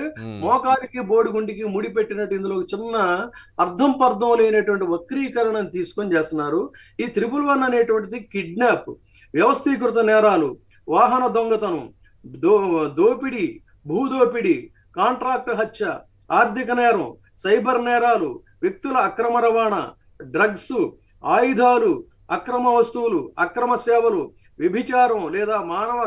[SPEAKER 4] మోకానికి బోడిగుండికి ముడి పెట్టినట్టు ఇందులో చిన్న అర్థం పర్థం లేనటువంటి వక్రీకరణను తీసుకొని చేస్తున్నారు. ఈ 111 అనేటువంటిది కిడ్నాప్, వ్యవస్థీకృత నేరాలు, వాహన దొంగతనం, దోపిడీ, భూదోపిడీ, కాంట్రాక్ట్ హత్య, ఆర్థిక నేరం, సైబర్ నేరాలు, వ్యక్తుల అక్రమ రవాణా, డ్రగ్స్, ఆయుధాలు, అక్రమ వస్తువులు, అక్రమ సేవలు, వ్యభిచారం లేదా మానవ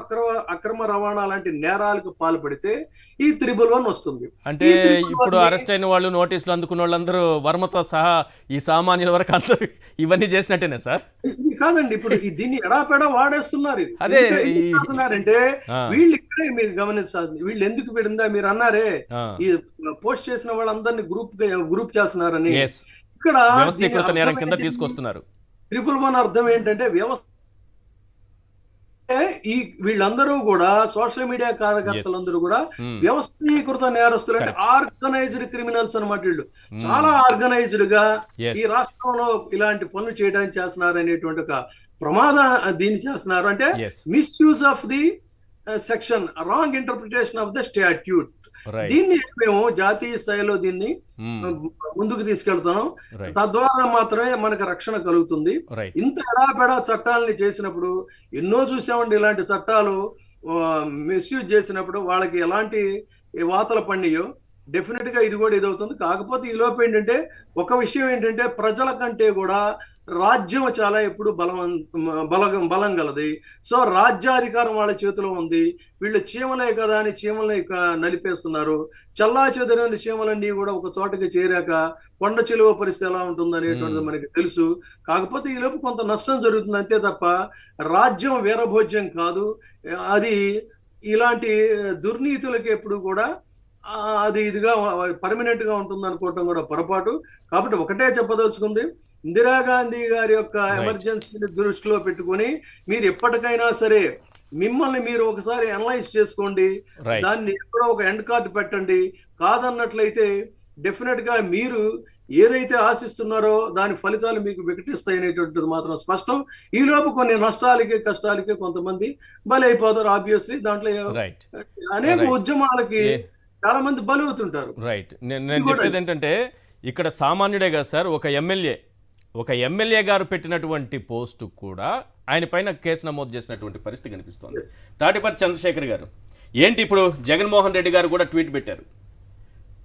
[SPEAKER 4] అక్రమ రవాణా లాంటి నేరాలకు పాల్పడితే ఈ 111 వస్తుంది.
[SPEAKER 2] అంటే ఇప్పుడు అరెస్ట్ అయిన వాళ్ళు, నోటీసులు అందుకున్న వాళ్ళందరూ వర్మతో సహా ఈ సామాన్యుల వరకు అందరూ ఇవన్నీ చేసినట్టేనే సార్?
[SPEAKER 4] ఇది కాదండి, ఇప్పుడు దీన్ని ఎడాపెడా వాడేస్తున్నారు.
[SPEAKER 2] అదే
[SPEAKER 4] అంటే వీళ్ళు ఇక్కడే మీరు గమనించాలి. వీళ్ళు ఎందుకు పెడిందా మీరు అన్నారే, ఈ పోస్ట్ చేసిన వాళ్ళందరినీ గ్రూప్ చేస్తున్నారని. ఇక్కడ
[SPEAKER 2] వ్యవస్థీకృత నేరం కింద తీసుకొస్తున్నారు.
[SPEAKER 4] 111 అర్థం ఏంటంటే వ్యవస్థ, ఈ వీళ్ళందరూ కూడా సోషల్ మీడియా కార్యకర్తలందరూ కూడా వ్యవస్థీకృత నేరస్తులు, అంటే ఆర్గనైజ్డ్ క్రిమినల్స్ అన్నమాట. వీళ్ళు చాలా ఆర్గనైజ్డ్ గా ఈ రాష్ట్రంలో ఇలాంటి పనులు చేయడానికి చేస్తున్నారు అనేటువంటి ఒక దీన్ని చేస్తున్నారు. అంటే misuse of the section, wrong interpretation of the statute. దీన్ని మేము జాతీయ స్థాయిలో దీన్ని ముందుకు తీసుకెళ్తున్నాం. తద్వారా మాత్రమే మనకు రక్షణ కలుగుతుంది. ఇంత ఎడాపెడా చట్టాలని చేసినప్పుడు ఎన్నో చూసామండి. ఇలాంటి చట్టాలు మిస్యూజ్ చేసినప్పుడు వాళ్ళకి ఎలాంటి వాతలు పండియో డెఫినెట్ గా ఇది కూడా ఇదవుతుంది. కాకపోతే ఈ లోపు ఏంటంటే ఒక విషయం ఏంటంటే ప్రజల కంటే కూడా రాజ్యం చాలా ఎప్పుడు బలం గలది. సో రాజ్యాధికారం వాళ్ళ చేతిలో ఉంది. వీళ్ళు చీమలే కదా అని చీమల్ని నలిపేస్తున్నారు. చల్లా చెదరని చీమలన్నీ కూడా ఒక చోటకి చేరాక కొండ చిలువ పరిస్థితి ఎలా ఉంటుంది అనేటువంటిది మనకి తెలుసు. కాకపోతే ఈ లోపు కొంత నష్టం జరుగుతుంది అంతే తప్ప రాజ్యం వీరభోజ్యం కాదు. అది ఇలాంటి దుర్నీతులకి ఎప్పుడు కూడా అది ఇదిగా పర్మనెంట్ గా ఉంటుంది అనుకోవటం కూడా పొరపాటు. కాబట్టి ఒకటే చెప్పదలుచుకుంది, ఇందిరాగాంధీ గారి యొక్క ఎమర్జెన్సీని దృష్టిలో పెట్టుకొని మీరు ఎప్పటికైనా సరే మిమ్మల్ని మీరు ఒకసారి అనలైజ్ చేసుకోండి. దాన్ని ఎక్కడో ఒక ఎండ్ కార్డు పెట్టండి. కాదన్నట్లయితే డెఫినెట్ గా మీరు ఏదైతే ఆశిస్తున్నారో దాని ఫలితాలు మీకు వికటిస్తాయి అనేటువంటిది మాత్రం స్పష్టం. ఈ లోపు కొన్ని నష్టాలకి కష్టాలకి కొంతమంది బలైపోతారు. ఆబ్వియస్లీ దాంట్లో అనేక ఉద్యమాలకి చాలా మంది బలవుతుంటారు.
[SPEAKER 2] రైట్. నేను చెప్పేది ఏంటంటే ఇక్కడ సామాన్యుడే కదా సార్, ఒక ఎమ్మెల్యే గారు పెట్టినటువంటి పోస్టు కూడా ఆయన పైన కేసు నమోదు చేసినటువంటి పరిస్థితి కనిపిస్తోంది. తాటిపర్తి చంద్రశేఖర్ గారు ఏంటి, ఇప్పుడు జగన్మోహన్ రెడ్డి గారు కూడా ట్వీట్ పెట్టారు,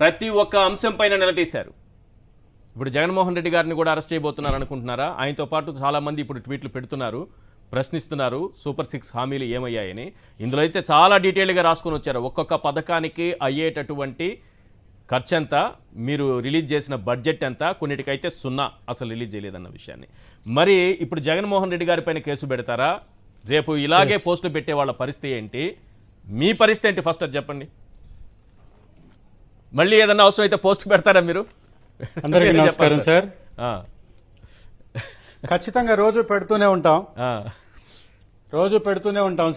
[SPEAKER 2] ప్రతి ఒక్క అంశం పైన నిలదీశారు. ఇప్పుడు జగన్మోహన్ రెడ్డి గారిని కూడా అరెస్ట్ చేయబోతున్నారు అనుకుంటున్నారా? ఆయనతో పాటు చాలామంది ఇప్పుడు ట్వీట్లు పెడుతున్నారు, ప్రశ్నిస్తున్నారు సూపర్ 6 హామీలు ఏమయ్యాయని. ఇందులో అయితే చాలా డీటెయిల్గా రాసుకొని వచ్చారు. ఒక్కొక్క పథకానికి అయ్యేటటువంటి ఖర్చు ఎంత, మీరు రిలీజ్ చేసిన బడ్జెట్ ఎంత, కొన్నిటికైతే 0 అసలు రిలీజ్ చేయలేదన్న విషయాన్ని. మరి ఇప్పుడు జగన్మోహన్ రెడ్డి గారి పైన కేసు పెడతారా? రేపు ఇలాగే పోస్టులు పెట్టే వాళ్ళ పరిస్థితి ఏంటి? మీ పరిస్థితి ఏంటి? ఫస్ట్ అది చెప్పండి. మళ్ళీ ఏదన్నా అవసరం అయితే పోస్ట్ పెడతారా మీరు?
[SPEAKER 5] అందరికీ నమస్కారం సార్. ఖచ్చితంగా రోజు పెడుతూనే ఉంటాం
[SPEAKER 2] ఆ,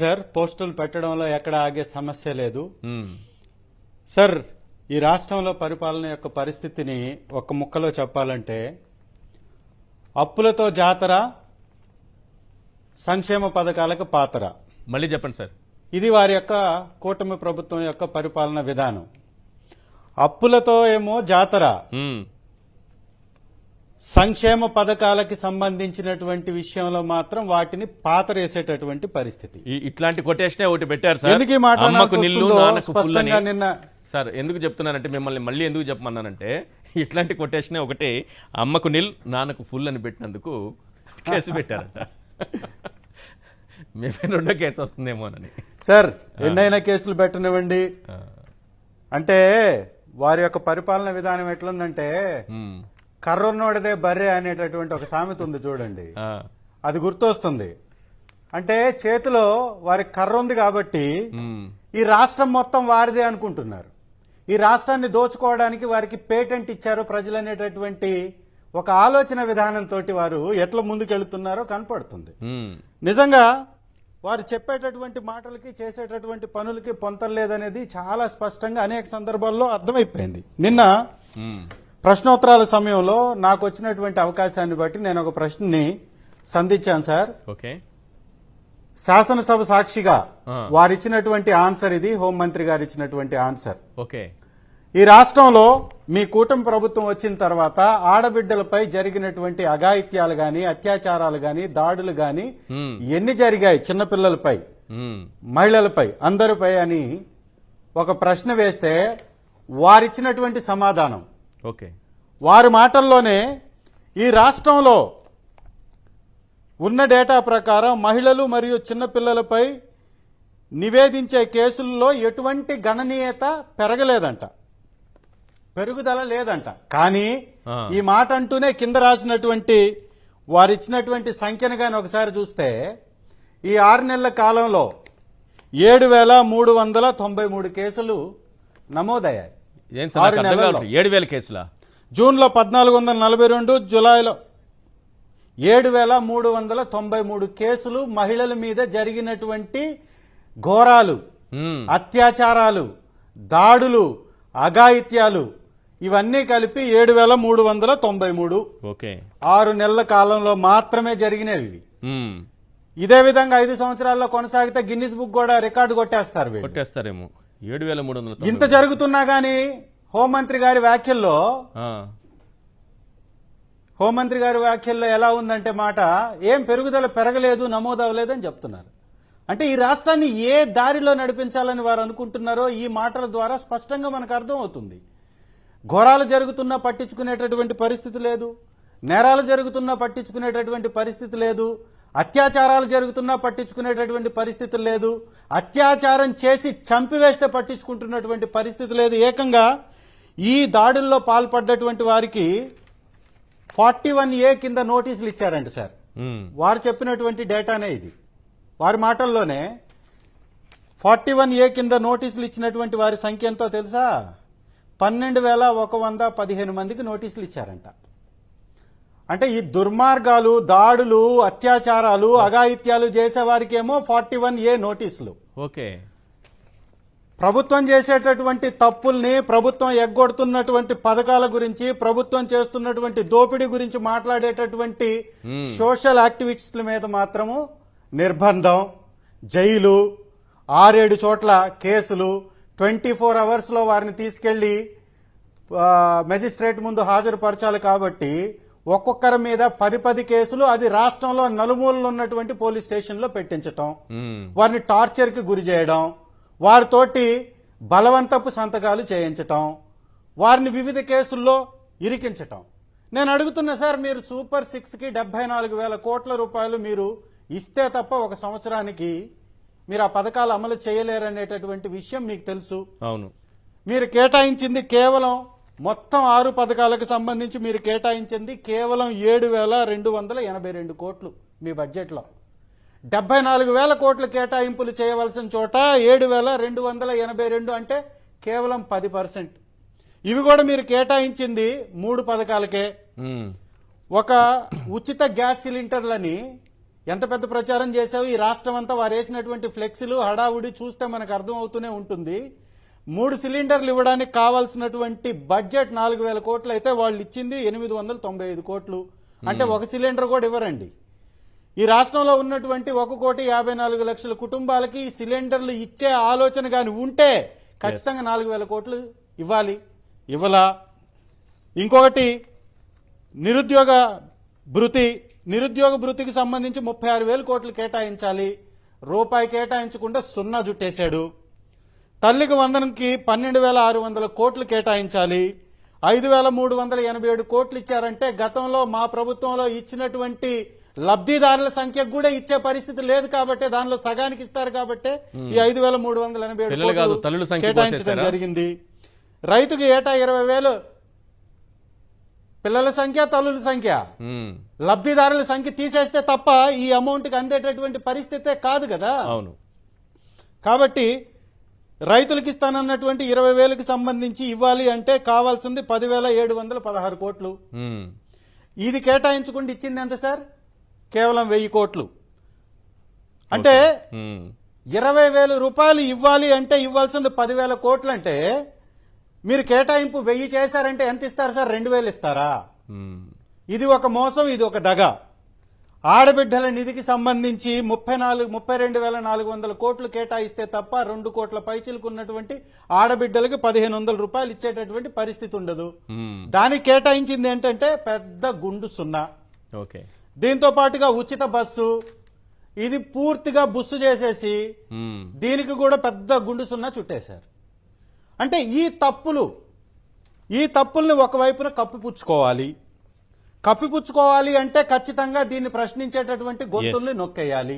[SPEAKER 5] సార్. పోస్టులు పెట్టడంలో ఎక్కడ ఆగే సమస్య లేదు
[SPEAKER 2] ఉమ్,
[SPEAKER 5] సార్. ఈ రాష్ట్రంలో పరిపాలన యొక్క పరిస్థితిని ఒక్క ముక్కలో చెప్పాలంటే అప్పులతో జాతర, సంక్షేమ పథకాలకు పాతర.
[SPEAKER 2] మళ్ళీ చెప్పండి సార్.
[SPEAKER 5] ఇది వారి యొక్క కూటమి ప్రభుత్వం యొక్క పరిపాలన విధానం. అప్పులతో ఏమో జాతర,
[SPEAKER 2] ఉమ్,
[SPEAKER 5] సంక్షేమ పథకాలకి సంబంధించినటువంటి విషయంలో మాత్రం వాటిని పాతరేసేటటువంటి పరిస్థితి.
[SPEAKER 2] ఇట్లాంటి కొటేషనే ఒకటి పెట్టారు సార్.
[SPEAKER 5] ఎందుకు ఈ మాట
[SPEAKER 2] అమ్మకు
[SPEAKER 5] అనాల్సి
[SPEAKER 2] నిల్లు
[SPEAKER 5] వస్తుందో
[SPEAKER 2] నాన్నకు ఫుల్ అని.
[SPEAKER 5] స్పష్టంగా నిన్న
[SPEAKER 2] సార్ ఎందుకు చెప్తున్నానంటే మిమ్మల్ని మళ్ళీ ఎందుకు చెప్పమన్నానంటే ఇట్లాంటి కొటేషనే ఒకటి అమ్మకు నిల్ నాన్నకు ఫుల్ అని పెట్టినందుకు కేసు పెట్టారట. మేమే రెండో కేసు వస్తుందేమోనని.
[SPEAKER 5] సార్ ఎన్నైనా కేసులు పెట్టనివ్వండి. అంటే వారి యొక్క పరిపాలన విధానం ఎట్లుందంటే
[SPEAKER 2] ఉమ్,
[SPEAKER 5] కర్రన్నోడదే బర్రె అనేటటువంటి ఒక సామెత ఉంది చూడండి,
[SPEAKER 2] ఆ,
[SPEAKER 5] అది గుర్తొస్తుంది. అంటే చేతిలో వారి కర్ర ఉంది కాబట్టి
[SPEAKER 2] ఉమ్,
[SPEAKER 5] ఈ రాష్ట్రం మొత్తం వారిదే అనుకుంటున్నారు. ఈ రాష్ట్రాన్ని దోచుకోవడానికి వారికి పేటెంట్ ఇచ్చారు ప్రజలు అనేటటువంటి ఒక ఆలోచన విధానంతో వారు ఎట్లా ముందుకెళ్తున్నారో కనపడుతుంది.
[SPEAKER 2] ఉమ్,
[SPEAKER 5] నిజంగా వారు చెప్పేటటువంటి మాటలకి చేసేటటువంటి పనులకి పొంతలేదనేది చాలా స్పష్టంగా అనేక సందర్భాల్లో అర్థమైపోయింది. నిన్న
[SPEAKER 2] ఉమ్,
[SPEAKER 5] ప్రశ్నోత్తరాల సమయంలో నాకు వచ్చినటువంటి అవకాశాన్ని బట్టి నేను ఒక ప్రశ్నని సంధించాను సార్.
[SPEAKER 2] ఓకే.
[SPEAKER 5] శాసనసభ సాక్షిగా
[SPEAKER 2] ఆ.
[SPEAKER 5] వారిచ్చినటువంటి ఆన్సర్ ఇది, హోంమంత్రి గారు ఇచ్చినటువంటి ఆన్సర్.
[SPEAKER 2] ఓకే.
[SPEAKER 5] ఈ రాష్ట్రంలో మీ కూటమి ప్రభుత్వం వచ్చిన తర్వాత ఆడబిడ్డలపై జరిగినటువంటి అఘాయిత్యాలు గాని, అత్యాచారాలు గాని, దాడులు గాని
[SPEAKER 2] ఉమ్,
[SPEAKER 5] ఎన్ని జరిగాయి చిన్నపిల్లలపై,
[SPEAKER 2] ఉమ్,
[SPEAKER 5] మహిళలపై, అందరిపై అని ఒక ప్రశ్న వేస్తే వారిచ్చినటువంటి సమాధానం,
[SPEAKER 2] ఓకే.
[SPEAKER 5] వారి మాటల్లోనే ఈ రాష్ట్రంలో ఉన్న డేటా ప్రకారం మహిళలు మరియు చిన్నపిల్లలపై నివేదించే కేసుల్లో ఎటువంటి గణనీయత పెరగలేదంట, పెరుగుదల లేదంట. కానీ
[SPEAKER 2] ఆ.
[SPEAKER 5] ఈ మాట అంటూనే కింద రాసినటువంటి వారిచ్చినటువంటి సంఖ్యను గాని ఒకసారి చూస్తే ఈ 6 నెలల కాలంలో 7,393 కేసులు నమోదయ్యాయి.
[SPEAKER 2] ఏం సార్ నాకు
[SPEAKER 5] 6
[SPEAKER 2] అర్థం
[SPEAKER 5] నెలల్లో.
[SPEAKER 2] కావట్లేదు. 7,000 కేసులా?
[SPEAKER 5] జూన్లో 1442, జూలైలో 7,393 కేసులు మహిళల మీద జరిగినటువంటి ఘోరాలు,
[SPEAKER 2] ఉమ్,
[SPEAKER 5] అత్యాచారాలు, దాడులు, అఘాయిత్యాలు ఇవన్నీ కలిపి 7,393
[SPEAKER 2] ఓకే.
[SPEAKER 5] 6 నెలల కాలంలో మాత్రమే జరిగినవి ఇవి.
[SPEAKER 2] ఉమ్,
[SPEAKER 5] ఇదే విధంగా 5 సంవత్సరాల్లో కొనసాగితే గిన్నిస్ బుక్ కూడా రికార్డు కొట్టేస్తారు వీళ్ళు.
[SPEAKER 2] కొట్టేస్తారేమో. 7,390.
[SPEAKER 5] ఇంత జరుగుతున్నా గానీ హోంమంత్రి గారి వ్యాఖ్యల్లో
[SPEAKER 2] ఆ,
[SPEAKER 5] హోంమంత్రి గారి వ్యాఖ్యల్లో ఎలా ఉందంటే మాట, ఏం పెరుగుదల పెరగలేదు, నమోదు అవ్వలేదని చెప్తున్నారు. అంటే ఈ రాష్ట్రాన్ని ఏ దారిలో నడిపించాలని వారు అనుకుంటున్నారో ఈ మాటల ద్వారా స్పష్టంగా మనకు అర్థం అవుతుంది. ఘోరాలు జరుగుతున్నా పట్టించుకునేటటువంటి పరిస్థితి లేదు, నేరాలు జరుగుతున్నా పట్టించుకునేటటువంటి పరిస్థితి లేదు, అత్యాచారాలు జరుగుతున్నా పట్టించుకునేటటువంటి పరిస్థితి లేదు, అత్యాచారం చేసి చంపివేస్తే పట్టించుకుంటున్నటువంటి పరిస్థితి లేదు. ఏకంగా ఈ దాడుల్లో పాల్పడ్డటువంటి వారికి 41A కింద నోటీసులు ఇచ్చారంట సార్.
[SPEAKER 2] ఉమ్,
[SPEAKER 5] వారు చెప్పినటువంటి డేటానే ఇది. వారి మాటల్లోనే 41A కింద నోటీసులు ఇచ్చినటువంటి వారి సంఖ్య ఎంతో తెలుసా? 12,115 మందికి నోటీసులు ఇచ్చారంట. అంటే ఈ దుర్మార్గాలు, దాడులు, అత్యాచారాలు, అఘాయిత్యాలు చేసేవారికేమో 41A నోటీసులు.
[SPEAKER 2] ఓకే.
[SPEAKER 5] ప్రభుత్వం చేసేటటువంటి తప్పుల్ని, ప్రభుత్వం ఎగ్గొడుతున్నటువంటి పథకాల గురించి, ప్రభుత్వం చేస్తున్నటువంటి దోపిడీ గురించి మాట్లాడేటటువంటి సోషల్ యాక్టివిస్టుల మీద మాత్రము నిర్బంధం, జైలు, 6-7 చోట్ల కేసులు, 24 అవర్స్లో వారిని తీసుకెళ్లి మెజిస్ట్రేట్ ముందు హాజరుపరచాలి. కాబట్టి ఒక్కొక్కరి మీద 10 కేసులు, అది రాష్ట్రంలో నలుమూలలు ఉన్నటువంటి పోలీస్ స్టేషన్లో పెట్టించటం,
[SPEAKER 2] ఉమ్,
[SPEAKER 5] వారిని టార్చర్కి గురి చేయడం, వారితోటి బలవంతపు సంతకాలు చేయించటం, వారిని వివిధ కేసుల్లో ఇరికించటం. నేను అడుగుతున్నా సార్, మీరు సూపర్ 6కి 74,000 కోట్ల రూపాయలు మీరు ఇస్తే తప్ప ఒక సంవత్సరానికి మీరు ఆ పథకాలు అమలు చేయలేరనేటటువంటి విషయం మీకు తెలుసు.
[SPEAKER 2] అవును.
[SPEAKER 5] మీరు కేటాయించింది కేవలం మొత్తం 6 పథకాలకు సంబంధించి మీరు కేటాయించింది కేవలం 7,282 కోట్లు మీ బడ్జెట్లో. 74,000 కోట్లు కేటాయింపులు చేయవలసిన చోట 7,282 అంటే కేవలం 10%. ఇవి కూడా మీరు కేటాయించింది 3 పథకాలకే.
[SPEAKER 2] ఉమ్,
[SPEAKER 5] ఒక ఉచిత గ్యాస్ సిలిండర్లని ఎంత పెద్ద ప్రచారం చేశావు ఈ రాష్ట్రం అంతా వారు వేసినటువంటి ఫ్లెక్సీలు హడావుడి చూస్తే మనకు అర్థం అవుతూనే ఉంటుంది. 3 సిలిండర్లు ఇవ్వడానికి కావాల్సినటువంటి బడ్జెట్ 4,000 కోట్లు అయితే వాళ్ళు ఇచ్చింది 895 కోట్లు. అంటే ఒక సిలిండర్ కూడా ఇవ్వరండి. ఈ రాష్ట్రంలో ఉన్నటువంటి 1,54,00,000 కుటుంబాలకి ఈ సిలిండర్లు ఇచ్చే ఆలోచన గాని ఉంటే ఖచ్చితంగా 4,000 కోట్లు ఇవ్వాలి. ఇవ్వలా. ఇంకొకటి నిరుద్యోగ భృతికి సంబంధించి 36,000 కోట్లు కేటాయించాలి. రూపాయి కేటాయించకుండా 0 జుట్టేశాడు. తల్లికి వందనంకి 12,600 కోట్లు కేటాయించాలి. 5,387 కోట్లు ఇచ్చారంటే గతంలో మా ప్రభుత్వంలో ఇచ్చినటువంటి లబ్ధిదారుల సంఖ్యకు కూడా ఇచ్చే పరిస్థితి లేదు కాబట్టి దానిలో సగానికి ఇస్తారు కాబట్టి ఈ 5,387 కోట్లు కేటాయించడం జరిగింది. రైతుకు ఏటా 20,000 పిల్లల సంఖ్య తల్లుల సంఖ్య లబ్ధిదారుల సంఖ్య తీసేస్తే తప్ప ఈ అమౌంట్ కి అందేటటువంటి పరిస్థితే కాదు కదా.
[SPEAKER 2] అవును.
[SPEAKER 5] కాబట్టి రైతులకు ఇస్తానన్నటువంటి 20,000కి సంబంధించి ఇవ్వాలి అంటే కావాల్సింది 10,716 కోట్లు. ఇది కేటాయించకుండా ఇచ్చింది ఎంత సార్? కేవలం 1,000 కోట్లు. అంటే 20,000 రూపాయలు ఇవ్వాలి అంటే ఇవ్వాల్సింది 10,000 కోట్లు. అంటే మీరు కేటాయింపు 1,000 చేశారంటే ఎంత ఇస్తారు సార్? 2,000 ఇస్తారా? ఇది ఒక మోసం, ఇది ఒక దగ. ఆడబిడ్డల నిధికి సంబంధించి 32,400 కోట్లు కేటాయిస్తే తప్ప 2 కోట్ల పైచిలుకున్నటువంటి ఆడబిడ్డలకి 1,500 రూపాయలు ఇచ్చేటటువంటి పరిస్థితి ఉండదు. దానికి కేటాయించింది ఏంటంటే పెద్ద గుండు 0.
[SPEAKER 2] ఓకే.
[SPEAKER 5] దీంతో పాటుగా ఉచిత బస్సు, ఇది పూర్తిగా బుస్సు చేసేసి దీనికి కూడా పెద్ద గుండు 0 చుట్టేశారు. అంటే ఈ తప్పుల్ని ఒకవైపున కప్పిపుచ్చుకోవాలి అంటే ఖచ్చితంగా దీన్ని ప్రశ్నించేటటువంటి గొంతుల్ని నొక్కేయాలి.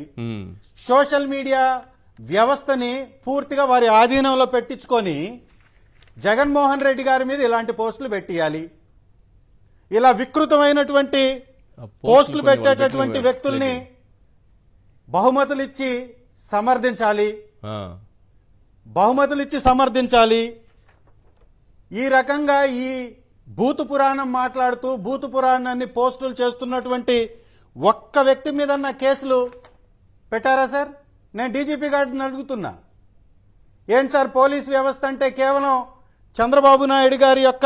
[SPEAKER 5] సోషల్ మీడియా వ్యవస్థని పూర్తిగా వారి ఆధీనంలో పెట్టించుకొని జగన్మోహన్ రెడ్డి గారి మీద ఇలాంటి పోస్టులు పెట్టియాలి. ఇలా వికృతమైనటువంటి పోస్టులు పెట్టేటటువంటి వ్యక్తుల్ని బహుమతులు ఇచ్చి సమర్థించాలి. ఈ రకంగా ఈ భూతు పురాణం మాట్లాడుతూ భూతు పురాణాన్ని పోస్టులు చేస్తున్నటువంటి ఒక్క వ్యక్తి మీద కేసులు పెట్టారా సార్? నేను డీజీపీ గారిని అడుగుతున్నా. ఏంటి సార్ పోలీస్ వ్యవస్థ అంటే కేవలం చంద్రబాబు నాయుడు గారి యొక్క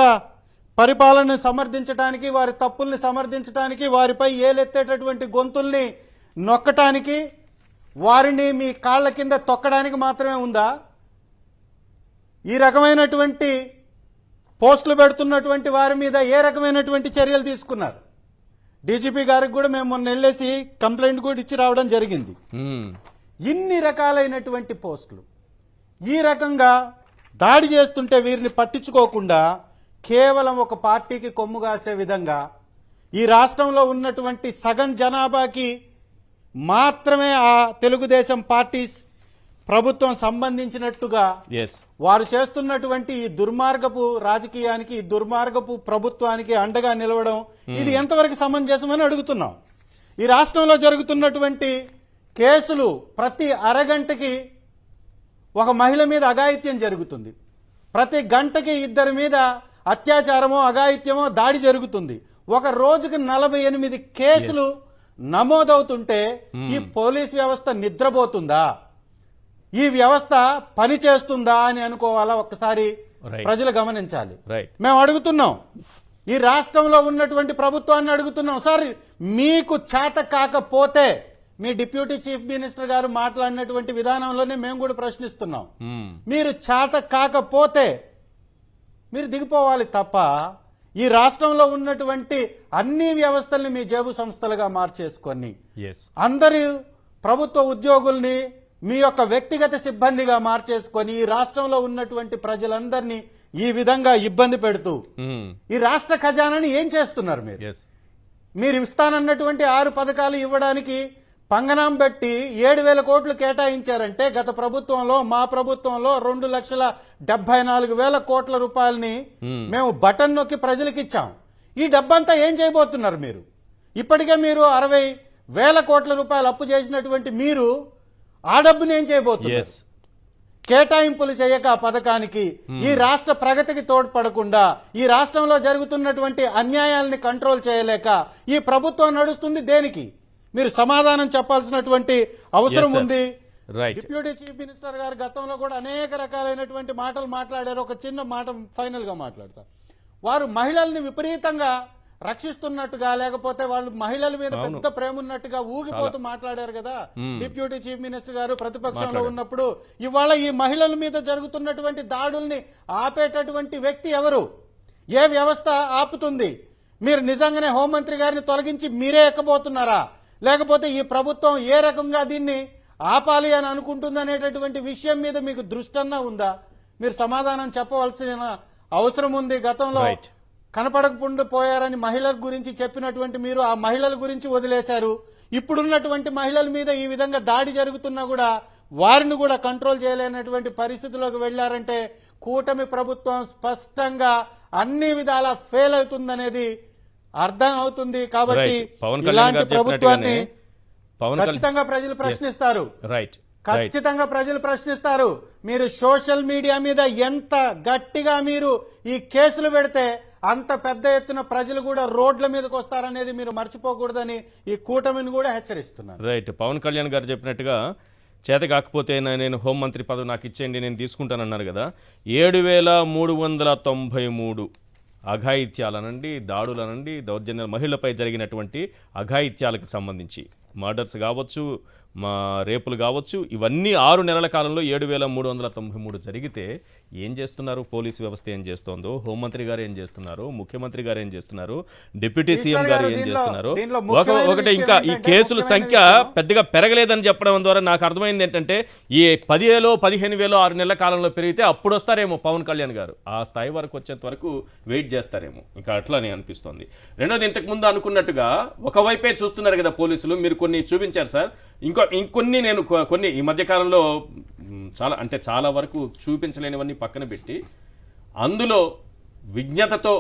[SPEAKER 5] పరిపాలనను సమర్థించడానికి, వారి తప్పుల్ని సమర్థించడానికి, వారిపై ఏలెత్తేటటువంటి గొంతుల్ని నొక్కటానికి, వారిని మీ కాళ్ల కింద తొక్కడానికి మాత్రమే ఉందా? ఈ రకమైనటువంటి పోస్టులు పెడుతున్నటువంటి వారి మీద ఏ రకమైనటువంటి చర్యలు తీసుకున్నారు? డీజీపీ గారికి కూడా మేము మొన్న వెళ్ళేసి కంప్లైంట్ కూడా ఇచ్చి రావడం జరిగింది. ఇన్ని రకాలైనటువంటి పోస్టులు ఈ రకంగా దాడి చేస్తుంటే వీరిని పట్టించుకోకుండా కేవలం ఒక పార్టీకి కొమ్ము కాసే విధంగా ఈ రాష్ట్రంలో ఉన్నటువంటి సగం జనాభాకి మాత్రమే ఆ తెలుగుదేశం పార్టీ ప్రభుత్వం సంబంధించినట్టుగా వారు చేస్తున్నటువంటి ఈ దుర్మార్గపు రాజకీయానికి, ఈ దుర్మార్గపు ప్రభుత్వానికి అండగా నిలవడం ఇది ఎంతవరకు సమంజసమని అడుగుతున్నాం. ఈ రాష్ట్రంలో జరుగుతున్నటువంటి కేసులు ప్రతి అరగంటకి ఒక మహిళ మీద అఘాయిత్యం జరుగుతుంది. ప్రతి గంటకి 2 మీద అత్యాచారమో అఘాయిత్యమో దాడి జరుగుతుంది. ఒక రోజుకి 48 కేసులు నమోదవుతుంటే ఈ పోలీస్ వ్యవస్థ నిద్రపోతుందా? ఈ వ్యవస్థ పని చేస్తుందా అని అనుకోవాలా? ఒక్కసారి ప్రజలు గమనించాలి. మేము అడుగుతున్నాం, ఈ రాష్ట్రంలో ఉన్నటువంటి ప్రభుత్వాన్ని అడుగుతున్నాం, సార్ మీకు చేత కాకపోతే మీ డిప్యూటీ చీఫ్ మినిస్టర్ గారు మాట్లాడినటువంటి విధానంలోనే మేము కూడా ప్రశ్నిస్తున్నాం. మీరు చేత కాకపోతే మీరు దిగిపోవాలి తప్ప ఈ రాష్ట్రంలో ఉన్నటువంటి అన్ని వ్యవస్థల్ని మీ జేబు సంస్థలుగా మార్చేసుకొని అందరి ప్రభుత్వ ఉద్యోగుల్ని మీ యొక్క వ్యక్తిగత సిబ్బందిగా మార్చేసుకొని ఈ రాష్ట్రంలో ఉన్నటువంటి ప్రజలందరినీ ఈ విధంగా ఇబ్బంది పెడుతూ ఈ రాష్ట్ర ఖజానాని ఏం చేస్తున్నారు? మీరు ఇస్తానన్నటువంటి 6 పథకాలు ఇవ్వడానికి పంగనాం పెట్టి 7,000 కోట్లు కేటాయించారంటే గత ప్రభుత్వంలో, మా ప్రభుత్వంలో 2,74,000 కోట్ల రూపాయలని మేము బటన్ నొక్కి ప్రజలకు ఇచ్చాం. ఈ డబ్బంతా ఏం చేయబోతున్నారు మీరు? ఇప్పటికే మీరు 60,000 కోట్ల రూపాయలు అప్పు చేసినటువంటి మీరు ఆ డబ్బుని ఏం చేయబోతున్నారు? కేటాయింపులు చేయక ఆ పథకానికి ఈ రాష్ట్ర ప్రగతికి తోడ్పడకుండా ఈ రాష్ట్రంలో జరుగుతున్నటువంటి అన్యాయాలని కంట్రోల్ చేయలేక ఈ ప్రభుత్వం నడుస్తుంది దేనికి? మీరు సమాధానం చెప్పాల్సినటువంటి అవసరం
[SPEAKER 2] Yes, sir.
[SPEAKER 5] ఉంది.
[SPEAKER 2] Right.
[SPEAKER 5] డిప్యూటీ చీఫ్ మినిస్టర్ గారు గతంలో కూడా అనేక రకాలైనటువంటి మాటలు మాట్లాడారు. ఒక చిన్న మాట ఫైనల్ గా మాట్లాడతారు. వారు మహిళల్ని విపరీతంగా రక్షిస్తున్నట్టుగా, లేకపోతే వాళ్ళు మహిళల మీద పెద్ద ప్రేమ ఉన్నట్టుగా ఊగిపోతూ మాట్లాడారు కదా డిప్యూటీ చీఫ్ మినిస్టర్ గారు ప్రతిపక్షంలో ఉన్నప్పుడు. ఇవాళ ఈ మహిళల మీద జరుగుతున్నటువంటి దాడుల్ని ఆపేటటువంటి వ్యక్తి ఎవరు? ఏ వ్యవస్థ ఆపుతుంది? మీరు నిజంగానే హోంమంత్రి గారిని తొలగించి మీరే ఎక్కబోతున్నారా, లేకపోతే ఈ ప్రభుత్వం ఏ రకంగా దీన్ని ఆపాలి అని అనుకుంటుందనేటటువంటి విషయం మీద మీకు దృష్టన్నా ఉందా? మీరు సమాధానం చెప్పవలసిన అవసరం ఉంది. గతంలో కనపడకుండా పోయారని మహిళల గురించి చెప్పినటువంటి మీరు ఆ మహిళల గురించి వదిలేశారు. ఇప్పుడున్నటువంటి మహిళల మీద ఈ విధంగా దాడి జరుగుతున్నా కూడా వారిని కూడా కంట్రోల్ చేయలేనటువంటి పరిస్థితిలోకి వెళ్లారంటే కూటమి ప్రభుత్వం స్పష్టంగా అన్ని విధాలా ఫెయిల్ అవుతుందనేది అర్థం అవుతుంది. కాబట్టి ఇలాంటి ప్రభుత్వాన్ని ఖచ్చితంగా ప్రజలు ప్రశ్నిస్తారు. ఖచ్చితంగా ప్రజలు ప్రశ్నిస్తారు. మీరు సోషల్ మీడియా మీద ఎంత గట్టిగా మీరు ఈ కేసులు పెడితే అంత పెద్ద ఎత్తున ప్రజలు కూడా రోడ్ల మీదకి వస్తారనేది మీరు మర్చిపోకూడదని ఈ కూటమిని కూడా హెచ్చరిస్తున్నారు.
[SPEAKER 2] రైట్. పవన్ కళ్యాణ్ గారు చెప్పినట్టుగా చేత కాకపోతే నేను హోంమంత్రి పదవి నాకు ఇచ్చేయండి, నేను తీసుకుంటానన్నారు కదా. 7393 అఘాయిత్యాలనండి, దాడులనండి, దౌర్జన్యాలు, మహిళలపై జరిగినటువంటి అఘాయిత్యాలకు సంబంధించి మర్డర్స్ కావచ్చు, రేపులు కావచ్చు, ఇవన్నీ 6 నెలల కాలంలో 7393 జరిగితే ఏం చేస్తున్నారు? పోలీసు వ్యవస్థ ఏం చేస్తోందో, హోంమంత్రి గారు ఏం చేస్తున్నారు, ముఖ్యమంత్రి గారు ఏం చేస్తున్నారు, డిప్యూటీ సీఎం గారు ఏం చేస్తున్నారు? ఒకటి ఇంకా ఈ కేసుల సంఖ్య పెద్దగా పెరగలేదని చెప్పడం ద్వారా నాకు అర్థమైంది ఏంటంటే ఈ 10,000 15,000 6 నెలల కాలంలో పెరిగితే అప్పుడు వస్తారేమో పవన్ కళ్యాణ్ గారు. ఆ స్థాయి వరకు వచ్చేంత వరకు వెయిట్ చేస్తారేమో. ఇంకా అట్లానే అనిపిస్తోంది. రెండోది, ఇంతకుముందు అనుకున్నట్టుగా ఒకవైపే చూస్తున్నారు కదా పోలీసులు. మీరు కొన్ని చూపించారు సార్. ఇంకొన్ని నేను కొన్ని ఈ మధ్యకాలంలో చాలా వరకు చూపించలేనివన్నీ పక్కన పెట్టి అందులో విజ్ఞతతో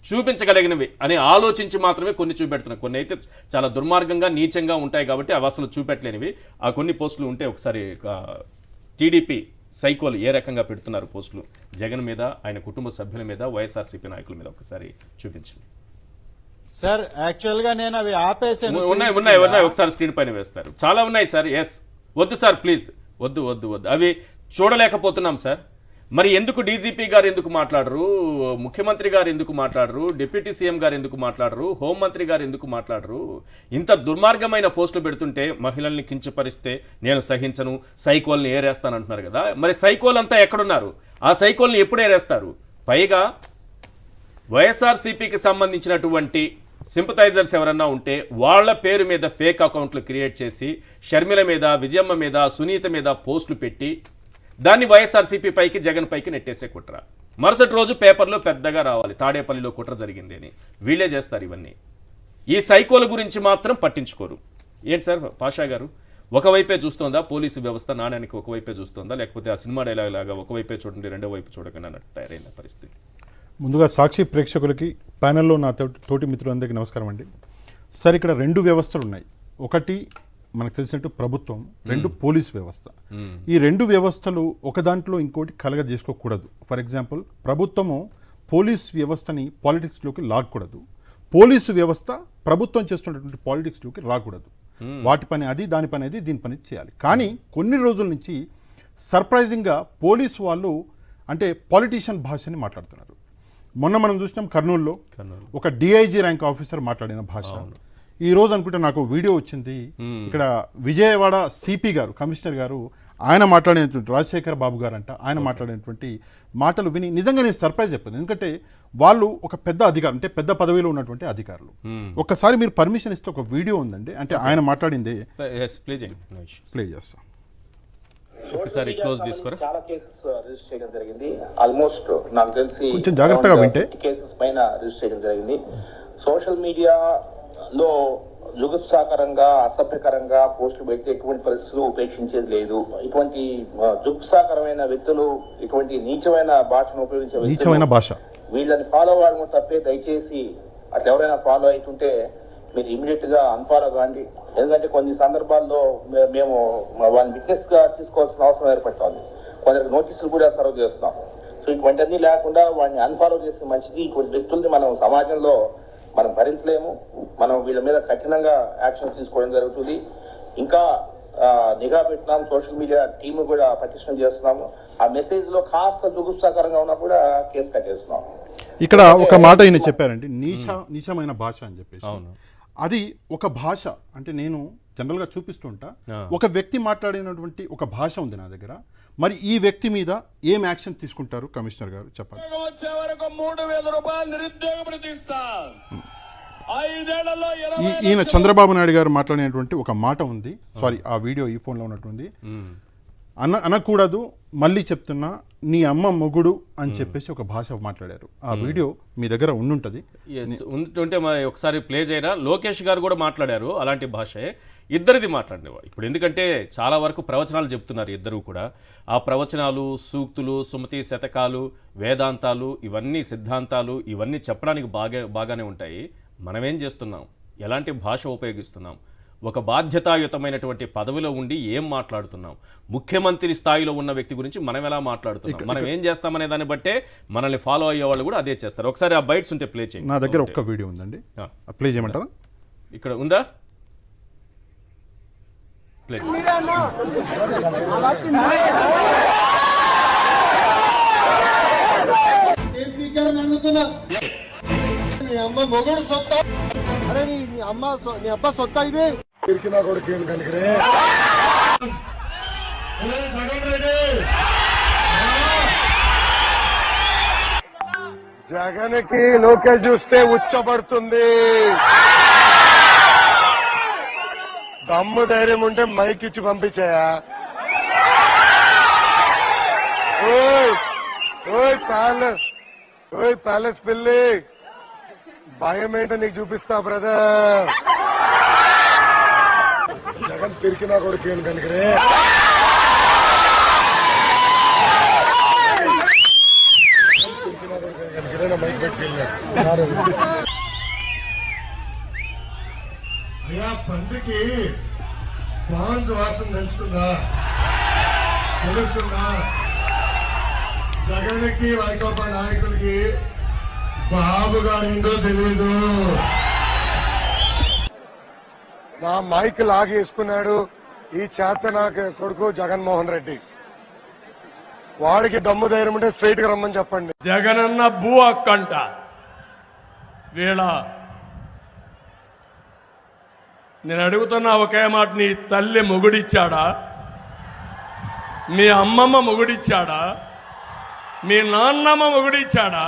[SPEAKER 2] చూపించగలిగినవి అని ఆలోచించి మాత్రమే కొన్ని చూపెడుతున్నాయి. కొన్ని అయితే చాలా దుర్మార్గంగా నీచంగా ఉంటాయి కాబట్టి అవి అసలు చూపెట్టలేనివి. ఆ కొన్ని పోస్టులు ఉంటే ఒకసారి టీడీపీ సైకోలు ఏ రకంగా పెడుతున్నారు పోస్టులు జగన్ మీద, ఆయన కుటుంబ సభ్యుల మీద, వైఎస్ఆర్సీపీ నాయకుల మీద ఒకసారి చూపించండి
[SPEAKER 5] సార్. యాక్చువల్ గా నేను అవి ఆపేసాను.
[SPEAKER 2] ఉన్నాయి ఒకసారి స్క్రీన్ పైన వేస్తారు. చాలా ఉన్నాయి సార్. ఎస్, వద్దు సార్, ప్లీజ్ వద్దు. అవి చూడలేకపోతున్నాం సార్. మరి ఎందుకు డీజీపీ గారు ఎందుకు మాట్లాడరు, ముఖ్యమంత్రి గారు ఎందుకు మాట్లాడరు, డిప్యూటీ సీఎం గారు ఎందుకు మాట్లాడరు, హోంమంత్రి గారు ఎందుకు మాట్లాడరు? ఇంత దుర్మార్గమైన పోస్టులు పెడుతుంటే మహిళల్ని కించపరిస్తే నేను సహించను, సైకోల్ని ఏరేస్తానంటున్నారు కదా. మరి సైకోల్ అంతా ఎక్కడున్నారు? ఆ సైకోల్ని ఎప్పుడు ఏరేస్తారు? పైగా వైఎస్ఆర్సీపీకి సంబంధించినటువంటి సింపథైజర్స్ ఎవరన్నా ఉంటే వాళ్ళ పేరు మీద ఫేక్ అకౌంట్లు క్రియేట్ చేసి షర్మిల మీద, విజయమ్మ మీద, సునీత మీద పోస్టులు పెట్టి దాన్ని వైఎస్ఆర్సీపీ పైకి, జగన్ పైకి నెట్టేసే కుట్ర. మరుసటి రోజు పేపర్లో పెద్దగా రావాలి తాడేపల్లిలో కుట్ర జరిగింది అని. వీళ్ళే చేస్తారు ఇవన్నీ. ఈ సైకోల గురించి మాత్రం పట్టించుకోరు. ఏంటి సార్ పాషా గారు, ఒకవైపే చూస్తోందా పోలీసు వ్యవస్థ? నాణ్యానికి ఒకవైపే చూస్తోందా, లేకపోతే ఆ సినిమా డైలాగ్ లాగా ఒకవైపే చూడండి రెండో వైపు చూడకుండా అన్నట్టు తయారైన పరిస్థితి?
[SPEAKER 6] ముందుగా సాక్షి ప్రేక్షకులకి, ప్యానెల్లో నా తోటి మిత్రులందరికీ నమస్కారం అండి. సార్, ఇక్కడ 2 వ్యవస్థలు ఉన్నాయి. ఒకటి మనకు తెలిసినట్టు ప్రభుత్వం, 2 పోలీస్ వ్యవస్థ. ఈ 2 వ్యవస్థలు ఒక దాంట్లో ఇంకోటి కలగజేసుకోకూడదు. ఫర్ ఎగ్జాంపుల్, ప్రభుత్వము పోలీస్ వ్యవస్థని పాలిటిక్స్లోకి లాగకూడదు, పోలీసు వ్యవస్థ ప్రభుత్వం చేస్తున్నటువంటి పాలిటిక్స్లోకి రాకూడదు. వాటి పని అది, దాని పని అది, దీని పని చేయాలి. కానీ కొన్ని రోజుల నుంచి సర్ప్రైజింగ్గా పోలీసు వాళ్ళు అంటే పాలిటీషియన్ భాషని మాట్లాడుతున్నారు. మొన్న మనం చూసినాం కర్నూలులో ఒక డిఐజీ ర్యాంక్ ఆఫీసర్ మాట్లాడిన భాష. ఈ రోజు అనుకుంటే నాకు వీడియో వచ్చింది, ఇక్కడ విజయవాడ సిపి గారు, కమిషనర్ గారు, ఆయన మాట్లాడినటువంటి రాజశేఖర్ బాబు గారు అంట, ఆయన మాట్లాడినటువంటి మాటలు విని నిజంగా నేను సర్ప్రైజ్ చెప్పాను. ఎందుకంటే వాళ్ళు ఒక పెద్ద అధికారులు, అంటే పెద్ద పదవిలో ఉన్నటువంటి అధికారులు. ఒక్కసారి మీరు పర్మిషన్ ఇస్తే ఒక వీడియో ఉందండి, అంటే ఆయన మాట్లాడింది ప్లే చేస్తాం.
[SPEAKER 7] ఒకసారి క్లోజ్ చేసుకోరా. చాలా కేసెస్ రిజిస్టర్ చేయడం జరిగింది. ఆల్మోస్ట్ నాకు తెలిసి
[SPEAKER 6] కొంచెం జాగ్రత్తగా వింటే
[SPEAKER 7] కేసెస్ పైన రిజిస్టర్ చేయడం జరిగింది. సోషల్ మీడియాలో జుగుప్సాకరంగా, అసభ్యకరంగా పోస్టులు పెడితే ఎటువంటి పరిస్థితులు ఉపేక్షించేది లేదు. ఇటువంటి జుగుప్సాకరమైన వ్యక్తులు, ఇటువంటి నీచమైన భాషను ఉపయోగించే
[SPEAKER 6] వ్యక్తులు
[SPEAKER 7] వీళ్ళని ఫాలో అవ్వడం తప్పే. దయచేసి అట్లా ఎవరైనా ఫాలో అవుతుంటే మీరు ఇమీడియట్ గా అన్ఫాలో కాండి. ఎందుకంటే కొన్ని సందర్భాల్లో మేము వాళ్ళని విట్నెస్ గా తీసుకోవాల్సిన అవసరం ఏర్పడుతోంది. కొందరికి నోటీసులు కూడా సర్వ్ చేస్తున్నాం. సో ఇటువంటివన్నీ లేకుండా వాడిని అన్ఫాలో చేసే మంచిది. ఇటువంటి వ్యక్తుల్ని మనం సమాజంలో మనం భరించలేము. మనం వీళ్ళ మీద కఠినంగా యాక్షన్ తీసుకోవడం జరుగుతుంది. ఇంకా నిఘా పెట్టినాం, సోషల్ మీడియా టీమ్ కూడా పటిష్టం చేస్తున్నాము. ఆ మెసేజ్ లో కాస్త దుగుప్సాకరంగా ఉన్నా కూడా కేసు కట్టేస్తున్నాం.
[SPEAKER 6] ఇక్కడ ఒక మాట ఈయన చెప్పారండి, నీచమైన భాష అని చెప్పేసి. అది ఒక భాష అంటే నేను జనరల్గా చూపిస్తుంటా, ఒక వ్యక్తి మాట్లాడినటువంటి ఒక భాష ఉంది నా దగ్గర. మరి ఈ వ్యక్తి మీద ఏం యాక్షన్ తీసుకుంటారు కమిషనర్ గారు చెప్పాలి. ఈయన చంద్రబాబు నాయుడు గారు మాట్లాడినటువంటి ఒక మాట ఉంది, సారీ ఆ వీడియో ఈ ఫోన్లో ఉన్నట్టుంది. అనకూడదు, మళ్ళీ చెప్తున్నా, నీ అమ్మ మొగుడు అని చెప్పేసి ఒక భాష మాట్లాడారు. ఆ వీడియో మీ దగ్గర ఉండుంటది.
[SPEAKER 2] ఉంటుంటే ఒకసారి ప్లే చేయరా. లోకేష్ గారు కూడా మాట్లాడారు అలాంటి భాషే, ఇద్దరిది మాట్లాడినవాడు. ఇప్పుడు ఎందుకంటే చాలా వరకు ప్రవచనాలు చెప్తున్నారు ఇద్దరు కూడా. ఆ ప్రవచనాలు, సూక్తులు, సుమతి శతకాలు, వేదాంతాలు, ఇవన్నీ సిద్ధాంతాలు, ఇవన్నీ చెప్పడానికి బాగానే ఉంటాయి. మనమేం చేస్తున్నాం, ఎలాంటి భాష ఉపయోగిస్తున్నాం, ఒక బాధ్యతాయుతమైనటువంటి పదవిలో ఉండి ఏం మాట్లాడుతున్నాం, ముఖ్యమంత్రి స్థాయిలో ఉన్న వ్యక్తి గురించి మనం ఎలా మాట్లాడుతున్నాం, మనం ఏం చేస్తామనే దాన్ని బట్టే మనల్ని ఫాలో అయ్యే వాళ్ళు కూడా అదే చేస్తారు. ఒకసారి ఆ బైట్స్ ఉంటే ప్లే చేయండి.
[SPEAKER 6] నా దగ్గర ఒక్క వీడియో ఉందండి, ప్లే చేయమంటారా?
[SPEAKER 2] ఇక్కడ ఉందా? ప్లే.
[SPEAKER 8] నీ అమ్మ మొగుడు సొత్తా, అరే నీ అబ్బా సొత్తా ఇది నా కొడుకు ఏం కనుకరే. జగన్కి లోకేష్ చూస్తే ఉచ్చబడుతుంది. దమ్ము ధైర్యం ఉంటే మైక్ ఇచ్చి పంపించాయా? ఓయ్ ప్యాలెస్ పిల్లి, భయం ఏంటో నీకు చూపిస్తా బ్రదర్. జగన్ పిరికి నా కొడుకు ఏం కనుకరే. పిరికి నా కొడుకు కనుకరే నా మైక్ పెట్టుకెళ్ళాడు. అయ్యా పండుకి పాన్స్ వాసన తెలుస్తుందా? జగన్కి వైకాపా నాయకులకి బాబు గారిందో తెలీదు. నా మైక్ లాగేసుకున్నాడు ఈ చేత నాకు కొడుకు జగన్మోహన్ రెడ్డి. వాడికి దమ్ము ధైర్యం ఉంటే స్ట్రైట్ గా రమ్మని చెప్పండి.
[SPEAKER 9] జగనన్న భూ అక్కంట. వీళ్ళ నేను అడుగుతున్నా ఒకే మాట, నీ తల్లి మొగుడిచ్చాడా? మీ అమ్మమ్మ మొగుడిచ్చాడా? మీ నాన్నమ్మ మొగుడిచ్చాడా?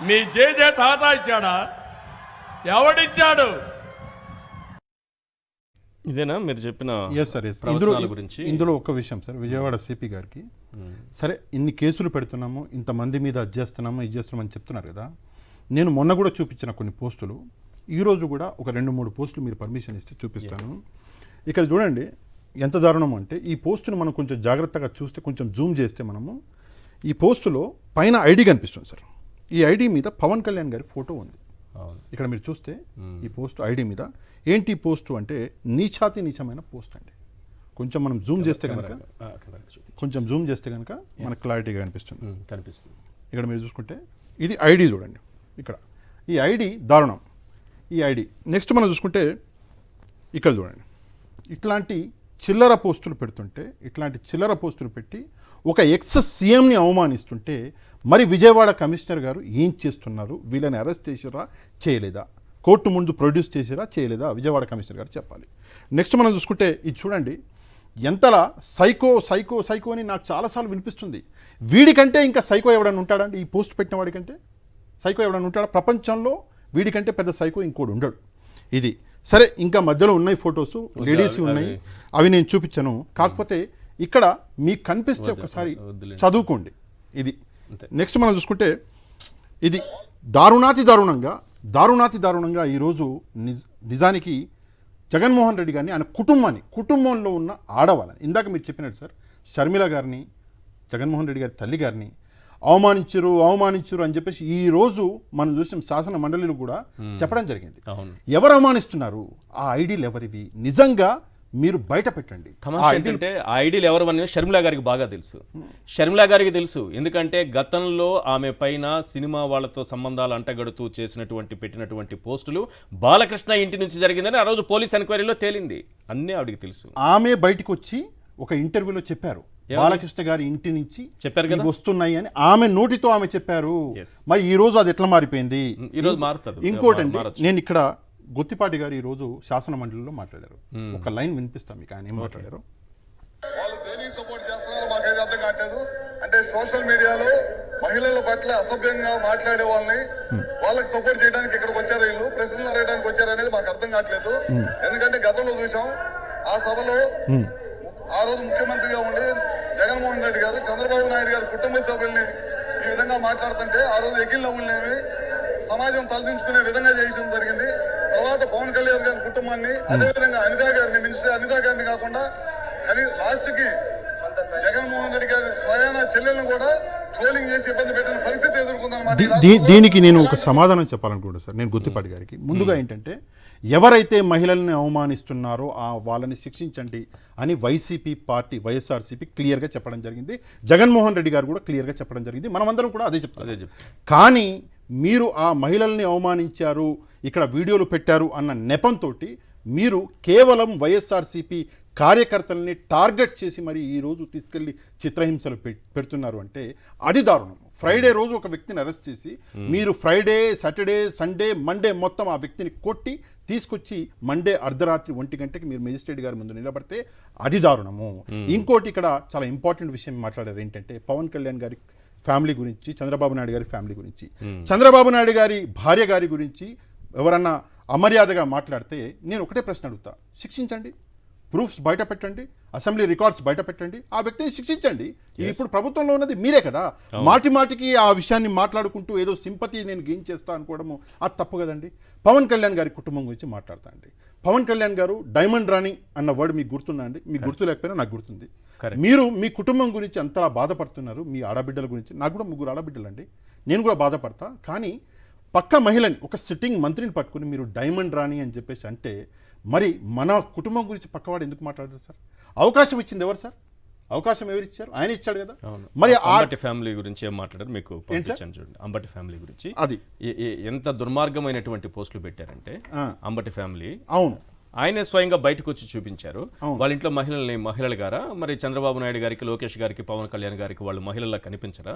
[SPEAKER 9] మీ జేజే తాత ఇచ్చాడా? ఎవడిచ్చాడు?
[SPEAKER 2] ఇదేనా మీరు చెప్పిన
[SPEAKER 6] గురించి? ఇందులో ఒక్క విషయం సార్, విజయవాడ సిపి గారికి, సరే ఇన్ని కేసులు పెడుతున్నాము, ఇంతమంది మీద అది చేస్తున్నాము, ఇది చేస్తున్నాము అని చెప్తున్నారు కదా. నేను మొన్న కూడా చూపించిన కొన్ని పోస్టులు, ఈరోజు కూడా ఒక 2-3 పోస్టులు మీరు పర్మిషన్ ఇస్తే చూపిస్తాను. ఇక్కడ చూడండి ఎంత దారుణం అంటే, ఈ పోస్టును మనం కొంచెం జాగ్రత్తగా చూస్తే, కొంచెం జూమ్ చేస్తే మనము ఈ పోస్టులో పైన ఐడి కనిపిస్తుంది సార్. ఈ ఐడి మీద పవన్ కళ్యాణ్ గారి ఫోటో ఉంది. ఇక్కడ మీరు చూస్తే ఈ పోస్ట్ ఐడి మీద ఏంటి పోస్టు అంటే నీచమైన పోస్ట్ అండి. కొంచెం మనం జూమ్ చేస్తే కనుక మనకు క్లారిటీగా కనిపిస్తుంది. ఇక్కడ మీరు చూసుకుంటే ఇది ఐడి చూడండి, ఇక్కడ ఈ ఐడి దారుణం. ఈ ఐడి నెక్స్ట్ మనం చూసుకుంటే ఇక్కడ చూడండి, ఇట్లాంటి చిల్లర పోస్టులు పెడుతుంటే, ఇట్లాంటి చిల్లర పోస్టులు పెట్టి ఒక ఎక్స్ సీఎంని అవమానిస్తుంటే మరి విజయవాడ కమిషనర్ గారు ఏం చేస్తున్నారు? వీళ్ళని అరెస్ట్ చేసిరా చేయలేదా? కోర్టు ముందు ప్రొడ్యూస్ చేసిరా చేయలేదా? విజయవాడ కమిషనర్ గారు చెప్పాలి. నెక్స్ట్ మనం చూసుకుంటే ఇది చూడండి, ఎంతలా సైకో అని నాకు చాలాసార్లు వినిపిస్తుంది. వీడికంటే ఇంకా సైకో ఎవడన్నా ఉంటాడండి? ఈ పోస్ట్ పెట్టిన వాడికంటే సైకో ఎవడన్నా ఉంటాడా? ప్రపంచంలో వీడికంటే పెద్ద సైకో ఇంకోటి ఉండడు. ఇది సరే, ఇంకా మధ్యలో ఉన్నాయి ఫొటోస్, లేడీస్ ఉన్నాయి, అవి నేను చూపించాను. కాకపోతే ఇక్కడ మీకు కనిపిస్తే ఒకసారి చదువుకోండి. ఇది నెక్స్ట్ మనం చూసుకుంటే ఇది దారుణాతి దారుణంగా ఈరోజు నిజానికి జగన్మోహన్ రెడ్డి గారిని, ఆయన కుటుంబంలో ఉన్న ఆడవాళ్ళని, ఇందాక మీరు చెప్పినట్టు సార్, షర్మిల గారిని, జగన్మోహన్ రెడ్డి గారి తల్లి గారిని అవమానించరు అని చెప్పేసి ఈ రోజు మనం చూసిన శాసన మండలిలో కూడా చెప్పడం జరిగింది. ఎవరు అవమానిస్తున్నారు? ఆ ఐడీలు ఎవరివి? నిజంగా మీరు బయట పెట్టండి.
[SPEAKER 2] తమాషా ఏంటంటే ఆ ఐడీలు ఎవరు అనేది షర్మిలా గారికి బాగా తెలుసు. షర్మిలా గారికి తెలుసు, ఎందుకంటే గతంలో ఆమె పైన సినిమా వాళ్ళతో సంబంధాలు అంటగడుతూ పెట్టినటువంటి పోస్టులు బాలకృష్ణ ఇంటి నుంచి జరిగిందని ఆ రోజు పోలీస్ ఎంక్వైరీలో తేలింది. అన్నీ ఆవిడికి తెలుసు.
[SPEAKER 6] ఆమె బయటకు వచ్చి ఒక ఇంటర్వ్యూలో చెప్పారు, బాలకృష్ణ గారి ఇంటి నుంచి
[SPEAKER 2] చెప్పారు కదా
[SPEAKER 6] వస్తున్నాయి అని ఆమె నోటితో ఆమె చెప్పారు. మరి ఈ రోజు అది ఎట్లా మారిపోయింది?
[SPEAKER 2] ఈ రోజు మారుతుంది.
[SPEAKER 6] ఇంకోటండి, నేను ఇక్కడ గుత్తిపాటి గారు ఈ రోజు శాసన మండలిలో మాట్లాడారు. ఒక లైన్ వినిపిస్తాం మీకు, ఆయన ఏం మాట్లాడారు.
[SPEAKER 8] వాళ్ళు దేనికి సపోర్ట్ చేస్తున్నారో మాకైతే అర్థం కావట్లేదు. అంటే సోషల్ మీడియాలో మహిళల పట్ల అసభ్యంగా మాట్లాడే వాళ్ళని వాళ్ళకి సపోర్ట్ చేయడానికి ఇక్కడికి వచ్చారు, వీళ్ళు ప్రశ్నలు అడగడానికి వచ్చారు అనేది మాకు అర్థం కావట్లేదు. ఎందుకంటే గతంలో చూసాం ఆ సభలో ఆ రోజు ముఖ్యమంత్రిగా ఉండి జగన్మోహన్ రెడ్డి గారు చంద్రబాబు నాయుడు గారు కుటుంబ సభ్యుల్ని ఈ విధంగా మాట్లాడుతుంటే ఆ రోజు ఎగిల్ నవ్వుల్ని సమాజం తలదించుకునే విధంగా చేయడం జరిగింది. తర్వాత పవన్ కళ్యాణ్ గారి కుటుంబాన్ని, అదేవిధంగా అనితా గారిని, మినిస్టర్ అనితా గారిని కాకుండా లాస్ట్ కి జగన్మోహన్ రెడ్డి గారి స్వయాన చెల్లెలను కూడా ట్రోలింగ్ చేసి ఇబ్బంది పెట్టిన పరిస్థితి ఎదుర్కొందన్నమాట.
[SPEAKER 6] దీనికి నేను ఒక సమాధానం చెప్పాలనుకుంటున్నాను సార్, నేను గుత్తిపాటి గారికి. ముందుగా ఏంటంటే, ఎవరైతే మహిళల్ని అవమానిస్తున్నారో వాళ్ళని శిక్షించండి అని వైసీపీ పార్టీ వైఎస్ఆర్సీపీ క్లియర్గా చెప్పడం జరిగింది. జగన్మోహన్ రెడ్డి గారు కూడా క్లియర్గా చెప్పడం జరిగింది. మనమందరం కూడా అదే చెప్తాం. కానీ మీరు ఆ మహిళల్ని అవమానించారు, ఇక్కడ వీడియోలు పెట్టారు అన్న నెపంతో మీరు కేవలం వైఎస్ఆర్సీపీ కార్యకర్తల్ని టార్గెట్ చేసి మరి ఈరోజు తీసుకెళ్లి చిత్రహింసలు పెడుతున్నారు అంటే అది దారుణం. ఫ్రైడే రోజు ఒక వ్యక్తిని అరెస్ట్ చేసి మీరు ఫ్రైడే, సాటర్డే, సండే, మండే మొత్తం ఆ వ్యక్తిని కొట్టి తీసుకొచ్చి మండే అర్ధరాత్రి 1 గంటకి మీరు మేజిస్ట్రేట్ గారి ముందు నిలబడితే అది దారుణము. ఇంకోటి ఇక్కడ చాలా ఇంపార్టెంట్ విషయం మాట్లాడారు ఏంటంటే, పవన్ కళ్యాణ్ గారి ఫ్యామిలీ గురించి, చంద్రబాబు నాయుడు గారి ఫ్యామిలీ గురించి, చంద్రబాబు నాయుడు గారి భార్య గారి గురించి ఎవరన్నా అమర్యాదగా మాట్లాడితే నేను ఒకటే ప్రశ్న అడుగుతా, శిక్షించండి, ప్రూఫ్స్ బయట పెట్టండి, అసెంబ్లీ రికార్డ్స్ బయట పెట్టండి, ఆ వ్యక్తిని శిక్షించండి. ఇప్పుడు ప్రభుత్వంలో ఉన్నది మీరే కదా. మాటికి ఆ విషయాన్ని మాట్లాడుకుంటూ ఏదో సింపతి నేను గెయిన్ చేస్తా అనుకోవడము అది తప్పు కదండి. పవన్ కళ్యాణ్ గారి కుటుంబం గురించి మాట్లాడతా అండి. పవన్ కళ్యాణ్ గారు డైమండ్ రాణి అన్న వర్డ్ మీకు గుర్తుందా అండి? మీకు గుర్తు లేకపోయినా నాకు గుర్తుంది. మీరు మీ కుటుంబం గురించి అంతలా బాధపడుతున్నారు, మీ ఆడబిడ్డల గురించి. నాకు కూడా 3 ఆడబిడ్డలండి, నేను కూడా బాధపడతా. కానీ పక్క మహిళని, ఒక సిట్టింగ్ మంత్రిని పట్టుకుని మీరు డైమండ్ రాణి అని చెప్పేసి అంటే మరి మన కుటుంబం గురించి పక్కవాడు ఎందుకు మాట్లాడారు సార్? అవకాశం ఇచ్చింది ఎవరు సార్? అవకాశం ఎవరు ఇచ్చారు? ఆయన ఇచ్చాడు కదా. మరి
[SPEAKER 2] అంబటి ఫ్యామిలీ గురించి ఏం మాట్లాడారు మీకు పంపించాను చూడండి. అంబటి ఫ్యామిలీ గురించి
[SPEAKER 6] అది
[SPEAKER 2] ఎంత దుర్మార్గమైనటువంటి పోస్టులు పెట్టారంటే, అంబటి ఫ్యామిలీ
[SPEAKER 6] అవును
[SPEAKER 2] ఆయనే స్వయంగా బయటకు వచ్చి చూపించారు. వాళ్ళ ఇంట్లో మహిళలు గారా మరి చంద్రబాబు నాయుడు గారికి, లోకేష్ గారికి, పవన్ కళ్యాణ్ గారికి వాళ్ళు మహిళల్లా కనిపించరా?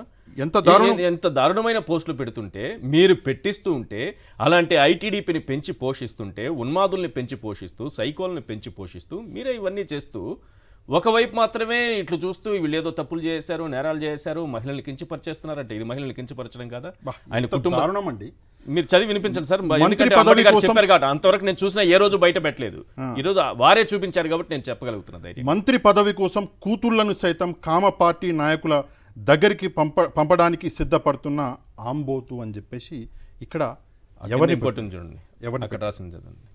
[SPEAKER 2] ఎంత దారుణమైన పోస్టులు పెడుతుంటే, మీరు పెట్టిస్తూ ఉంటే, అలాంటి ఐటీడీపీని పెంచి పోషిస్తుంటే, ఉన్మాదుల్ని పెంచి పోషిస్తూ, సైకోల్ని పెంచి పోషిస్తూ మీరే ఇవన్నీ చేస్తూ ఒకవైపు మాత్రమే ఇట్లు చూస్తూ వీళ్ళు ఏదో తప్పులు చేశారు, నేరాలు చేశారు, మహిళల్ని కించపరిచేస్తున్నారంటే ఇది మహిళల్ని కించపరచడం కదా? ఆయన కుటుంబం
[SPEAKER 6] అండి.
[SPEAKER 2] మీరు చదివి వినిపించండి సార్. చెప్పారు కాబట్టి అంతవరకు నేను చూసినా ఏ రోజు బయట పెట్టలేదు. ఈ రోజు వారే చూపించారు కాబట్టి నేను చెప్పగలుగుతున్నాను.
[SPEAKER 6] మంత్రి పదవి కోసం కూతుళ్లను సైతం కామ పార్టీ నాయకుల దగ్గరికి పంపడానికి సిద్ధపడుతున్న ఆంబోతు అని చెప్పేసి ఇక్కడ ఎవరిని
[SPEAKER 2] చూడండి, ఎవరిని అక్కడ రాసింది చదవండి.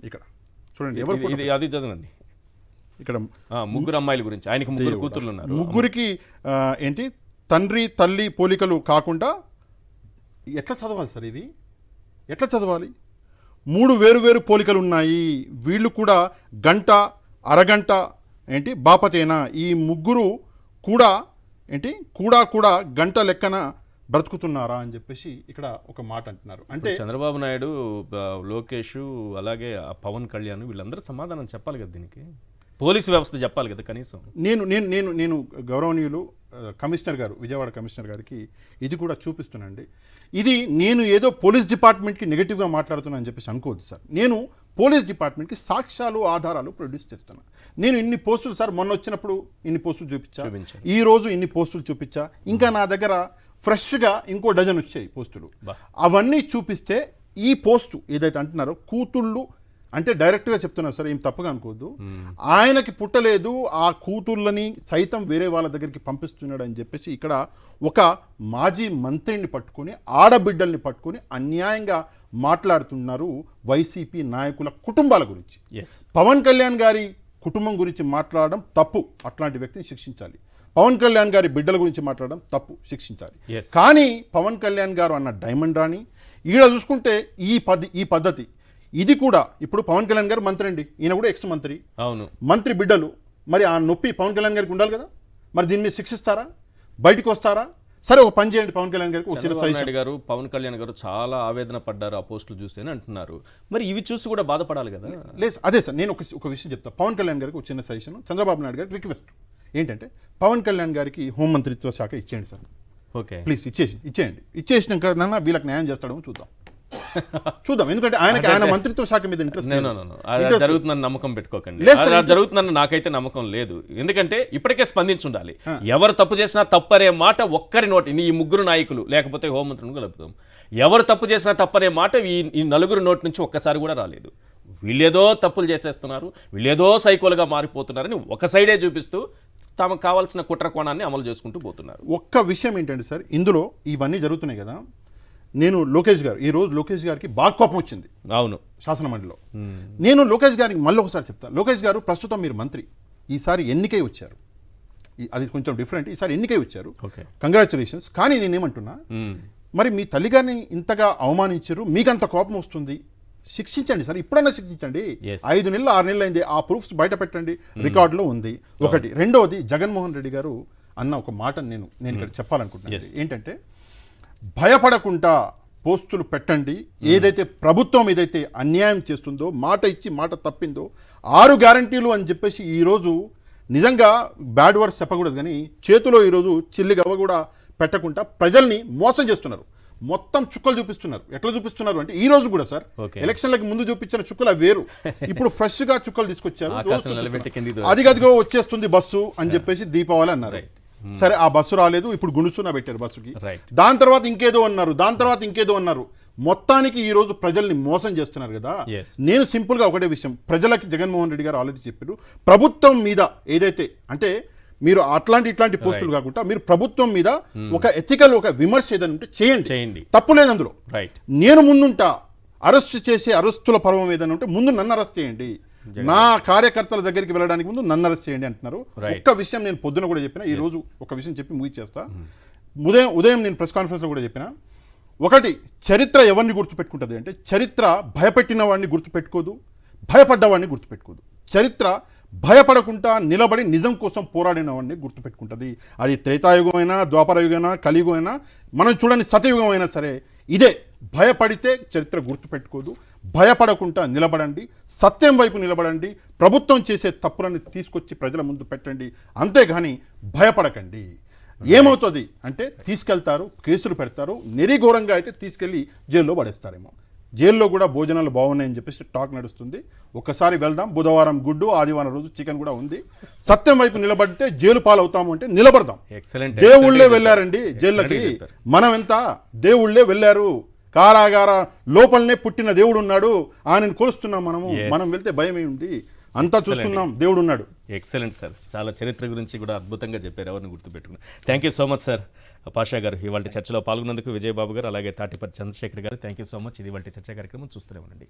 [SPEAKER 2] ఇక్కడ చూడండి, ఇది అది చదవండి.
[SPEAKER 6] ఇక్కడ
[SPEAKER 2] 3 అమ్మాయిల గురించి, ఆయనకి 3 కూతుర్లు ఉన్నారు.
[SPEAKER 6] ముగ్గురికి ఏంటి తండ్రి తల్లి పోలికలు కాకుండా ఎట్లా చదవాలి సార్? ఇవి ఎట్లా చదవాలి? 3 వేరు పోలికలు ఉన్నాయి. వీళ్ళు కూడా గంట, అరగంట ఏంటి బాపతేనా? ఈ ముగ్గురు కూడా ఏంటి కూడా గంట లెక్కన బ్రతుకుతున్నారా అని చెప్పేసి ఇక్కడ ఒక మాట అంటున్నారు. అంటే
[SPEAKER 2] చంద్రబాబు నాయుడు, లోకేష్, అలాగే పవన్ కళ్యాణ్ వీళ్ళందరూ సమాధానం చెప్పాలి కదా దీనికి. పోలీసు వ్యవస్థ చెప్పాలి కదా కనీసం.
[SPEAKER 6] నేను గౌరవనీయులు కమిషనర్ గారు, విజయవాడ కమిషనర్ గారికి ఇది కూడా చూపిస్తున్నానండి. ఇది నేను ఏదో పోలీస్ డిపార్ట్మెంట్కి నెగిటివ్గా మాట్లాడుతున్నాను అని చెప్పేసి అనుకోవద్దు సార్. నేను పోలీస్ డిపార్ట్మెంట్కి సాక్ష్యాలు, ఆధారాలు ప్రొడ్యూస్ చేస్తున్నాను. నేను ఇన్ని పోస్టులు సార్, మొన్న వచ్చినప్పుడు ఇన్ని పోస్టులు చూపించా, ఈ రోజు ఇన్ని పోస్టులు చూపించా, ఇంకా నా దగ్గర ఫ్రెష్గా ఇంకో డజన్ వచ్చాయి పోస్టులు. అవన్నీ చూపిస్తే ఈ పోస్టు ఏదైతే అంటున్నారో కూతుళ్ళు అంటే డైరెక్ట్గా చెప్తున్నారు సార్, ఏం తప్పుగా అనుకోవద్దు. ఆయనకి పుట్టలేదు, ఆ కూతుర్లని సైతం వేరే వాళ్ళ దగ్గరికి పంపిస్తున్నాడు అని చెప్పేసి ఇక్కడ ఒక మాజీ మంత్రిని పట్టుకొని, ఆడబిడ్డల్ని పట్టుకొని అన్యాయంగా మాట్లాడుతున్నారు వైసీపీ నాయకుల కుటుంబాల గురించి. పవన్ కళ్యాణ్ గారి కుటుంబం గురించి మాట్లాడడం తప్పు, అట్లాంటి వ్యక్తిని శిక్షించాలి. పవన్ కళ్యాణ్ గారి బిడ్డల గురించి మాట్లాడడం తప్పు, శిక్షించాలి. కానీ పవన్ కళ్యాణ్ గారు అన్న డైమండ్ రాణి ఈడ చూసుకుంటే ఈ పద్ధతి ఇది కూడా ఇప్పుడు పవన్ కళ్యాణ్ గారు మంత్రి అండి, ఈయన కూడా ఎక్స్ మంత్రి,
[SPEAKER 2] అవును.
[SPEAKER 6] మంత్రి బిడ్డలు, మరి ఆ నొప్పి పవన్ కళ్యాణ్ గారికి ఉండాలి కదా, మరి దీని మీద శిక్షిస్తారా, బయటికి వస్తారా? సరే ఒక పని చేయండి, పవన్ కళ్యాణ్ గారికి
[SPEAKER 2] చంద్రబాబు నాయుడు గారు, పవన్ కళ్యాణ్ గారు చాలా ఆవేదన పడ్డారు ఆ పోస్టులు చూస్తేనే అంటున్నారు. మరి ఇవి చూసి కూడా బాధపడాలి కదా.
[SPEAKER 6] లేదు, అదే సార్, నేను ఒక విషయం చెప్తా. పవన్ కళ్యాణ్ గారికి ఒక చిన్న సజెషన్, చంద్రబాబు నాయుడు గారికి రిక్వెస్ట్ ఏంటంటే, పవన్ కళ్యాణ్ గారికి హోంమంత్రిత్వ శాఖ ఇచ్చేయండి సార్,
[SPEAKER 2] ఓకే
[SPEAKER 6] ప్లీజ్ ఇచ్చేయండి. ఇచ్చేసినాక నాన్న వీళ్ళకి న్యాయం చేస్తాడేమో చూద్దాం. ఎందుకంటే ఆయన మంత్రిత్వ శాఖ మీద ఇంట్రెస్ట్
[SPEAKER 2] జరుగుతుందని నమ్మకం పెట్టుకోకండి.
[SPEAKER 6] లేదు సార్,
[SPEAKER 2] జరుగుతుందని నాకైతే నమ్మకం లేదు. ఎందుకంటే ఇప్పటికే స్పందించి ఉండాలి. ఎవరు తప్పు చేసినా తప్పనే మాట ఒక్కరి నోటి, ఈ ముగ్గురు నాయకులు లేకపోతే హోంమంత్రులను కలుపుతాం, ఎవరు తప్పు చేసినా తప్పనే మాట ఈ నలుగురు నోటి నుంచి ఒక్కసారి కూడా రాలేదు. వీళ్ళేదో తప్పులు చేసేస్తున్నారు, వీళ్ళేదో సైకోలుగా మారిపోతున్నారని ఒక సైడే చూపిస్తూ తమకు కావాల్సిన కుట్ర కోణాన్ని అమలు చేసుకుంటూ పోతున్నారు.
[SPEAKER 6] ఒక్క విషయం ఏంటంటే సార్, ఇందులో ఇవన్నీ జరుగుతున్నాయి కదా, నేను లోకేష్ గారు, ఈ రోజు లోకేష్ గారికి బాగా కోపం వచ్చింది,
[SPEAKER 2] అవును,
[SPEAKER 6] శాసనమండలిలో. నేను లోకేష్ గారికి మళ్ళీ ఒకసారి చెప్తా, లోకేష్ గారు ప్రస్తుతం మీరు మంత్రి, ఈసారి ఎన్నికై వచ్చారు, అది కొంచెం డిఫరెంట్, ఈసారి ఎన్నికై వచ్చారు, కంగ్రాచులేషన్స్. కానీ నేనేమంటున్నా, మరి మీ తల్లిగారిని ఇంతగా అవమానించారు, మీకంత కోపం వస్తుంది, శిక్షించండి సార్, ఇప్పుడన్నా శిక్షించండి. 5 నెలలు 6 నెలలు అయింది, ఆ ప్రూఫ్స్ బయట పెట్టండి, రికార్డులో ఉంది ఒకటి. రెండవది, జగన్మోహన్ రెడ్డి గారు అన్న ఒక మాట నేను ఇక్కడ చెప్పాలనుకుంటున్నాను ఏంటంటే, భయపడకుండా పోస్టులు పెట్టండి. ఏదైతే ప్రభుత్వం ఏదైతే అన్యాయం చేస్తుందో, మాట ఇచ్చి మాట తప్పిందో, 6 గ్యారంటీలు అని చెప్పేసి ఈరోజు నిజంగా బ్యాడ్ వర్డ్స్ చెప్పకూడదు కానీ చేతిలో ఈరోజు చిల్లిగవ్వ కూడా పెట్టకుండా ప్రజల్ని మోసం చేస్తున్నారు. మొత్తం చుక్కలు చూపిస్తున్నారు. ఎట్లా చూపిస్తున్నారు అంటే, ఈ రోజు కూడా సార్ ఎలక్షన్లకు ముందు చూపించిన చుక్కలు వేరు, ఇప్పుడు ఫ్రెష్ గా చుక్కలు తీసుకొచ్చారు. అదిగదిగో వచ్చేస్తుంది బస్సు అని చెప్పేసి దీపావళి అన్నారు. సరే, ఆ బస్సు రాలేదు, ఇప్పుడు గుణుసున పెట్టారు బస్సుకి, దాని తర్వాత ఇంకేదో అన్నారు, దాని తర్వాత ఇంకేదో అన్నారు. మొత్తానికి ఈ రోజు ప్రజల్ని మోసం చేస్తున్నారు కదా. నేను సింపుల్ గా ఒకటే విషయం, ప్రజలకి జగన్మోహన్ రెడ్డి గారు ఆల్రెడీ చెప్పారు, ప్రభుత్వం మీద ఏదైతే అంటే మీరు ఇట్లాంటి పోస్టులు కాకుండా మీరు ప్రభుత్వం మీద ఒక ఎథికల్ ఒక విమర్శ ఏదైనా ఉంటే చేయండి, తప్పు లేదు అందులో. నేను ముందుంటా, అరెస్ట్ చేసే అరెస్టుల పర్వం ఏదైనా ఉంటే ముందు నన్ను అరెస్ట్ చేయండి, నా కార్యకర్తల దగ్గరికి వెళ్ళడానికి ముందు నన్ను అరెస్ట్ చేయండి అంటున్నారు. ఒక్క విషయం నేను పొద్దున కూడా చెప్పిన, ఈ రోజు ఒక విషయం చెప్పి ముగిచేస్తా. ఉదయం నేను ప్రెస్ కాన్ఫరెన్స్ లో కూడా చెప్పిన, ఒకటి, చరిత్ర ఎవరిని గుర్తుపెట్టుకుంటుంది అంటే, చరిత్ర భయపెట్టిన వాడిని గుర్తుపెట్టుకోదు, భయపడ్డవాడిని గుర్తుపెట్టుకోదు. చరిత్ర భయపడకుండా నిలబడి నిజం కోసం పోరాడిన వాడిని గుర్తుపెట్టుకుంటుంది. అది త్రేతాయుగమైనా, ద్వాపరయుగమైనా, కలియుగమైనా, మనం చూడని సతయుగం అయినా సరే ఇదే. భయపడితే చరిత్ర గుర్తుపెట్టుకోదు. భయపడకుండా నిలబడండి, సత్యం వైపు నిలబడండి, ప్రభుత్వం చేసే తప్పులను తీసుకొచ్చి ప్రజల ముందు పెట్టండి, అంతేగాని భయపడకండి. ఏమవుతుంది అంటే, తీసుకెళ్తారు, కేసులు పెడతారు, నెరిఘోరంగా అయితే తీసుకెళ్లి జైల్లో పడేస్తారేమో. జైల్లో కూడా భోజనాలు బాగున్నాయని చెప్పేసి టాక్ నడుస్తుంది. ఒక్కసారి వెళ్దాం, బుధవారం గుడ్డు, ఆదివారం రోజు చికెన్ కూడా ఉంది. సత్యం వైపు నిలబడితే జైలు పాలవుతాము అంటే నిలబడదాం. దేవుళ్ళే వెళ్ళారండి జైళ్ళకి, మనం ఎంత దేవుళ్ళే వెళ్ళారు, కారాగార లోపలనే పుట్టిన దేవుడు ఉన్నాడు, ఆయనను కొలుస్తున్నాం మనం వెళ్తే భయమే ఉంది, అంతా చూసుకున్నాం, దేవుడు ఉన్నాడు.
[SPEAKER 2] ఎక్సలెంట్ సార్, చాలా చరిత్ర గురించి కూడా అద్భుతంగా చెప్పారు, ఎవరిని గుర్తుపెట్టుకున్నారు. Thank you so much sir. Pasha గారు, ఇవాళ చర్చలో పాల్గొన్నందుకు విజయబాబు గారు, అలాగే తాటిపర్తి చంద్రశేఖర్ గారు, థ్యాంక్ యూ సో మచ్. ఇది ఇవాళ చర్చా కార్యక్రమం చూస్తూనే ఉండండి.